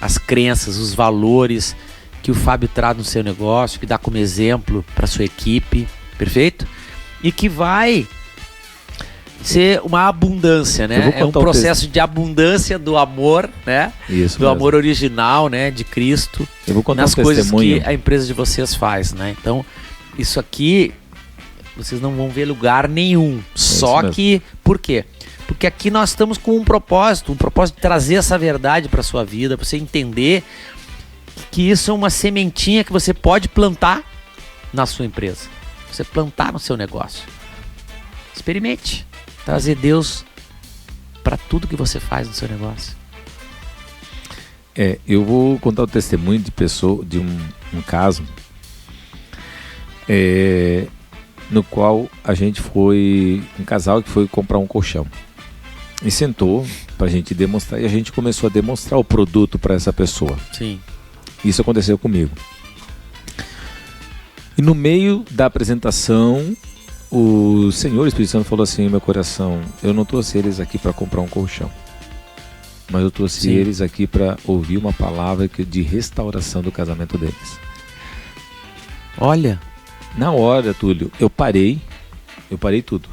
B: as crenças, os valores que o Fábio traz no seu negócio, que dá como exemplo para sua equipe, perfeito? E que vai ser uma abundância, né? É um processo de abundância do amor, né?
C: Isso
B: do mesmo. Amor original, né? De Cristo.
C: Eu vou contar
B: nas coisas que a empresa de vocês faz, né? Então, isso aqui vocês não vão ver lugar nenhum. Só que, por quê? Porque aqui nós estamos com um propósito de trazer essa verdade para sua vida, para você entender que isso é uma sementinha que você pode plantar na sua empresa. Você plantar no seu negócio. Experimente trazer Deus para tudo que você faz no seu negócio.
C: Eu vou contar o testemunho de um caso no qual a gente foi um casal que foi comprar um colchão e sentou para a gente demonstrar, e a gente começou a demonstrar o produto para essa pessoa.
B: Sim.
C: Isso aconteceu comigo. E no meio da apresentação, o Senhor, o Espírito Santo, falou assim no meu coração: eu não trouxe eles aqui para comprar um colchão, mas eu trouxe eles aqui para ouvir uma palavra de restauração do casamento deles.
B: Olha,
C: na hora, Túlio, eu parei tudo.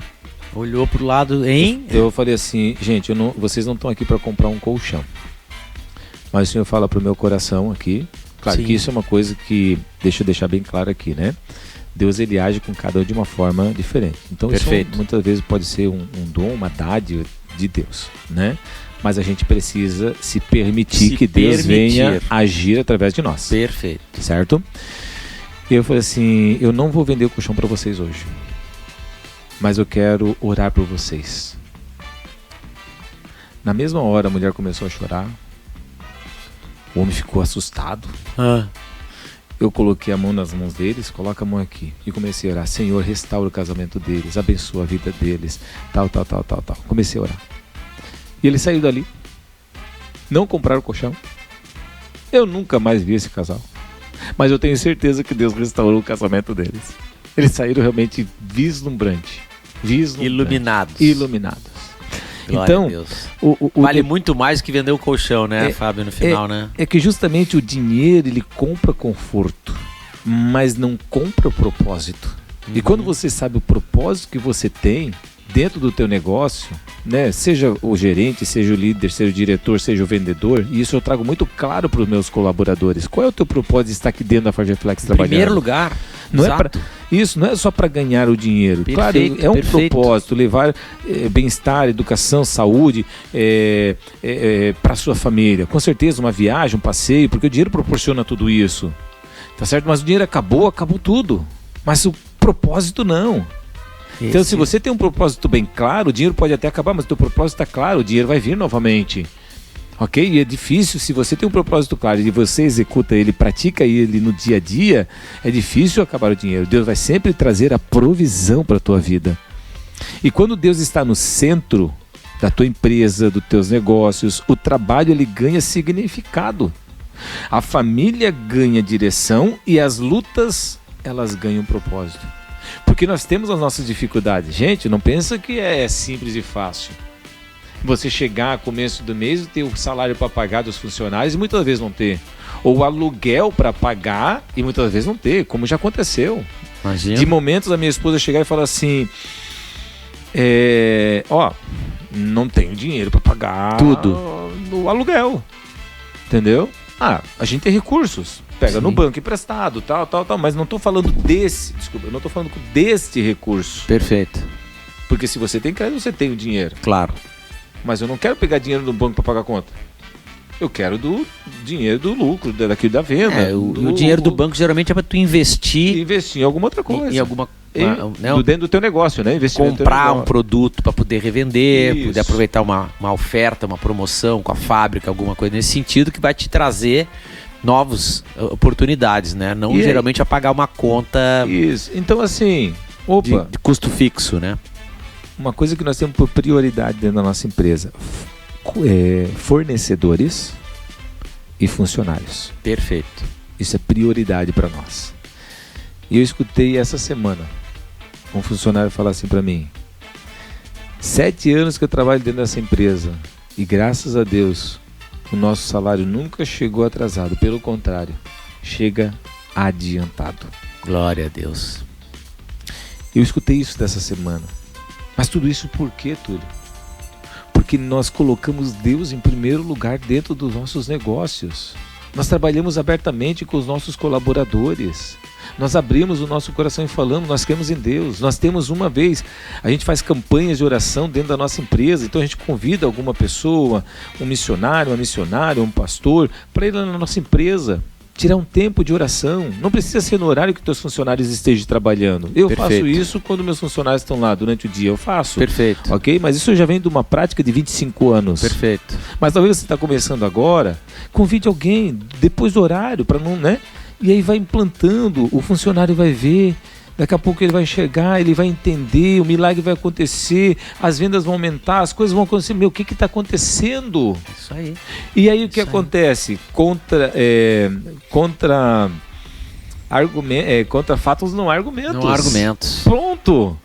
B: Olhou pro lado, hein?
C: Eu falei assim, gente, vocês não estão aqui para comprar um colchão, mas o Senhor fala pro meu coração aqui. Claro que isso é uma coisa que, deixa eu deixar bem claro aqui, né? Deus, ele age com cada um de uma forma diferente. Então isso muitas vezes pode ser um dom, uma dádiva de Deus, né? Mas a gente precisa se permitir que Deus venha agir através de nós.
B: Perfeito.
C: Certo? E eu falei assim, eu não vou vender o colchão para vocês hoje, mas eu quero orar por vocês. Na mesma hora a mulher começou a chorar, o homem ficou assustado. Eu coloquei a mão nas mãos deles, coloca a mão aqui, e comecei a orar: Senhor, restaura o casamento deles, abençoa a vida deles, tal. Comecei a orar. E ele saiu dali, não compraram o colchão. Eu nunca mais vi esse casal, mas eu tenho certeza que Deus restaurou o casamento deles. Eles saíram realmente vislumbrantes,
B: iluminados.
C: Glória então,
B: a Deus. Vale muito mais que vender o colchão, né, Fábio, no final, né?
C: É que justamente o dinheiro, ele compra conforto, mas não compra o propósito. E quando você sabe o propósito que você tem dentro do teu negócio, né? Seja o gerente, seja o líder, seja o diretor, seja o vendedor, e isso eu trago muito claro para os meus colaboradores. Qual é o teu propósito de estar aqui dentro da Fargeflex trabalhando?
B: Em primeiro lugar.
C: Não é pra, isso não é só para ganhar o dinheiro.
B: Perfeito,
C: claro, é um
B: perfeito.
C: propósito, levar bem-estar, educação, saúde para a sua família. Com certeza uma viagem, um passeio, porque o dinheiro proporciona tudo isso. Tá certo? Mas o dinheiro acabou tudo. Mas o propósito não. Então, se você tem um propósito bem claro, o dinheiro pode até acabar, mas o teu propósito está claro, o dinheiro vai vir novamente. Ok? E é difícil, se você tem um propósito claro e você executa ele, pratica ele no dia a dia, é difícil acabar o dinheiro. Deus vai sempre trazer a provisão para a tua vida. E quando Deus está no centro da tua empresa, dos teus negócios, o trabalho ele ganha significado. A família ganha direção e as lutas, elas ganham propósito. Porque nós temos as nossas dificuldades. Gente, não pensa que é simples e fácil. Você chegar a começo do mês e ter o salário para pagar dos funcionários e muitas vezes não ter. Ou aluguel para pagar e muitas vezes não ter, como já aconteceu.
B: Imagina.
C: De momentos a minha esposa chegar e falar assim, não tenho dinheiro para pagar
B: tudo
C: no aluguel. Entendeu? A gente tem recursos. Pega no banco emprestado, tal, mas não estou falando deste recurso.
B: Perfeito.
C: Porque se você tem crédito, você tem o dinheiro.
B: Claro.
C: Mas eu não quero pegar dinheiro do banco para pagar a conta. Eu quero do dinheiro do lucro, daquilo da venda.
B: O dinheiro do banco geralmente é para tu investir
C: em alguma outra coisa.
B: Em alguma
C: dentro do teu negócio, né?
B: Comprar um produto para poder revender,
C: Isso.
B: poder aproveitar uma oferta, uma promoção com a fábrica, alguma coisa nesse sentido que vai te trazer novas oportunidades, né? Não geralmente a pagar uma conta.
C: Isso. Então assim,
B: de custo fixo, né?
C: Uma coisa que nós temos por prioridade dentro da nossa empresa, fornecedores e funcionários.
B: Perfeito.
C: Isso é prioridade para nós. E eu escutei essa semana um funcionário falar assim para mim: 7 anos que eu trabalho dentro dessa empresa e graças a Deus o nosso salário nunca chegou atrasado, pelo contrário, chega adiantado.
B: Glória a Deus.
C: Eu escutei isso dessa semana. Mas tudo isso por quê, Túlio? Porque nós colocamos Deus em primeiro lugar dentro dos nossos negócios. Nós trabalhamos abertamente com os nossos colaboradores. Nós abrimos o nosso coração e falamos, nós cremos em Deus. Nós temos a gente faz campanhas de oração dentro da nossa empresa, então a gente convida alguma pessoa, um missionário, uma missionária, um pastor, para ir lá na nossa empresa, tirar um tempo de oração. Não precisa ser no horário que teus funcionários estejam trabalhando. Eu faço isso quando meus funcionários estão lá durante o dia, eu faço.
B: Perfeito.
C: Ok? Mas isso já vem de uma prática de 25 anos.
B: Perfeito.
C: Mas talvez você está começando agora, convide alguém depois do horário, para não, né? E aí vai implantando, o funcionário vai ver, daqui a pouco ele vai enxergar, ele vai entender, o milagre vai acontecer, as vendas vão aumentar, as coisas vão acontecer. Meu, o que está acontecendo?
B: Isso aí.
C: E aí o que acontece? Contra fatos não há argumentos.
B: Não há argumentos.
C: Pronto.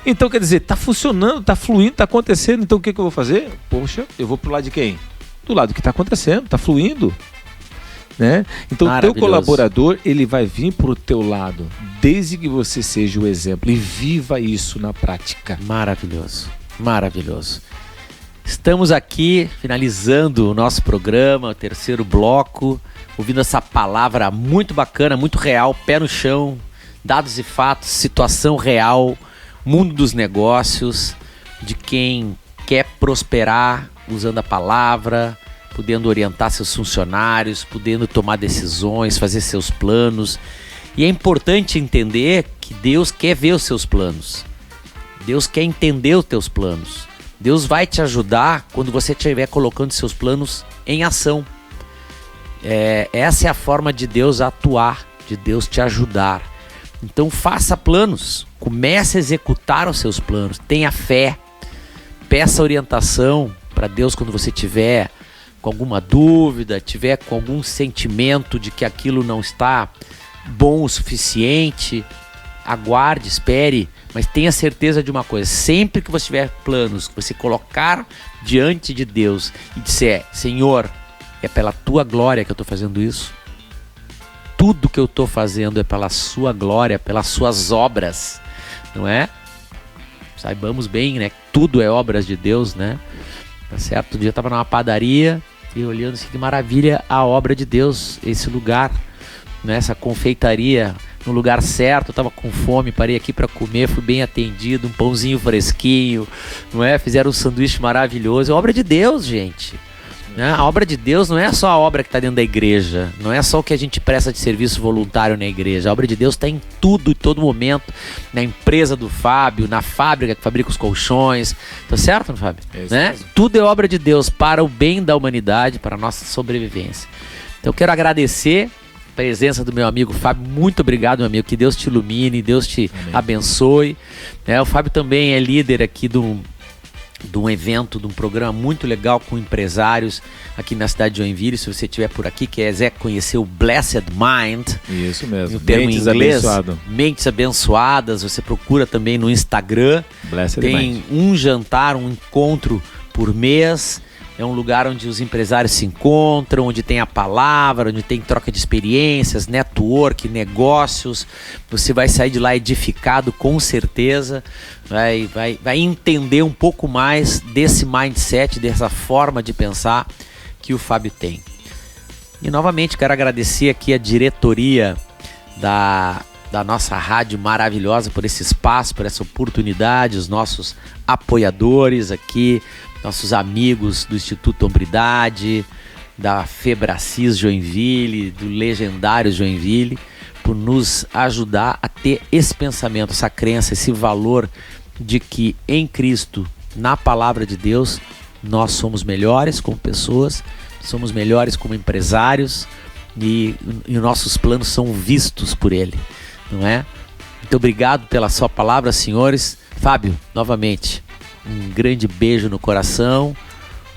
C: Então quer dizer, está funcionando, está fluindo, está acontecendo, então o que eu vou fazer? Poxa, eu vou pro lado de quem? Do lado que está acontecendo, está fluindo. Né? Então o teu colaborador ele vai vir pro teu lado desde que você seja o exemplo e viva isso na prática.
B: Maravilhoso, maravilhoso. Estamos aqui finalizando o nosso programa, o terceiro bloco, ouvindo essa palavra muito bacana, muito real, pé no chão, dados e fatos, situação real, mundo dos negócios, de quem quer prosperar usando a palavra, podendo orientar seus funcionários, podendo tomar decisões, fazer seus planos. E é importante entender que Deus quer ver os seus planos. Deus quer entender os teus planos. Deus vai te ajudar quando você estiver colocando seus planos em ação. Essa é a forma de Deus atuar, de Deus te ajudar. Então faça planos, comece a executar os seus planos, tenha fé, peça orientação para Deus quando você tiver com alguma dúvida, tiver com algum sentimento de que aquilo não está bom o suficiente, aguarde, espere, mas tenha certeza de uma coisa: sempre que você tiver planos, que você colocar diante de Deus e disser: Senhor, é pela tua glória que eu estou fazendo isso, tudo que eu estou fazendo é pela sua glória, pelas suas obras, não é? Saibamos bem, né? Tudo é obras de Deus, né? Tá certo? Um dia eu estava numa padaria e olhando assim, que maravilha a obra de Deus, esse lugar, né? Essa confeitaria no lugar certo. Eu estava com fome, parei aqui para comer, fui bem atendido, um pãozinho fresquinho, não é? Fizeram um sanduíche maravilhoso. É obra de Deus, gente. A obra de Deus não é só a obra que está dentro da igreja, não é só o que a gente presta de serviço voluntário na igreja. A obra de Deus está em tudo e todo momento, na empresa do Fábio, na fábrica que fabrica os colchões, tá certo, Fábio? Né? Tudo é obra de Deus para o bem da humanidade, para a nossa sobrevivência. Então eu quero agradecer a presença do meu amigo Fábio. Muito obrigado, meu amigo, que Deus te ilumine, Deus te abençoe. O Fábio também é líder aqui de um evento, de um programa muito legal com empresários aqui na cidade de Joinville. Se você estiver por aqui, quiser conhecer o Blessed Mind.
C: Isso mesmo.
B: No termo
C: Mentes
B: inglês,
C: abençoado.
B: Mentes Abençoadas. Você procura também no Instagram.
C: Blessed
B: Tem
C: Mind.
B: um jantar, um encontro por mês. É um lugar onde os empresários se encontram, onde tem a palavra, onde tem troca de experiências, network, negócios. Você vai sair de lá edificado, com certeza. Vai entender um pouco mais desse mindset, dessa forma de pensar que o Fábio tem. E novamente quero agradecer aqui a diretoria da nossa rádio maravilhosa por esse espaço, por essa oportunidade, os nossos apoiadores aqui, nossos amigos do Instituto Hombridade, da Febracis Joinville, do Legendário Joinville, por nos ajudar a ter esse pensamento, essa crença, esse valor de que em Cristo, na palavra de Deus, nós somos melhores como pessoas, somos melhores como empresários e nossos planos são vistos por Ele, não é? Muito obrigado pela sua palavra, senhores. Fábio, novamente, um grande beijo no coração.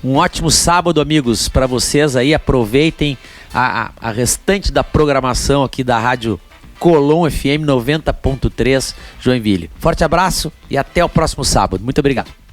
B: Um ótimo sábado, amigos, para vocês aí. Aproveitem a restante da programação aqui da Rádio Colom FM 90.3 Joinville. Forte abraço e até o próximo sábado. Muito obrigado.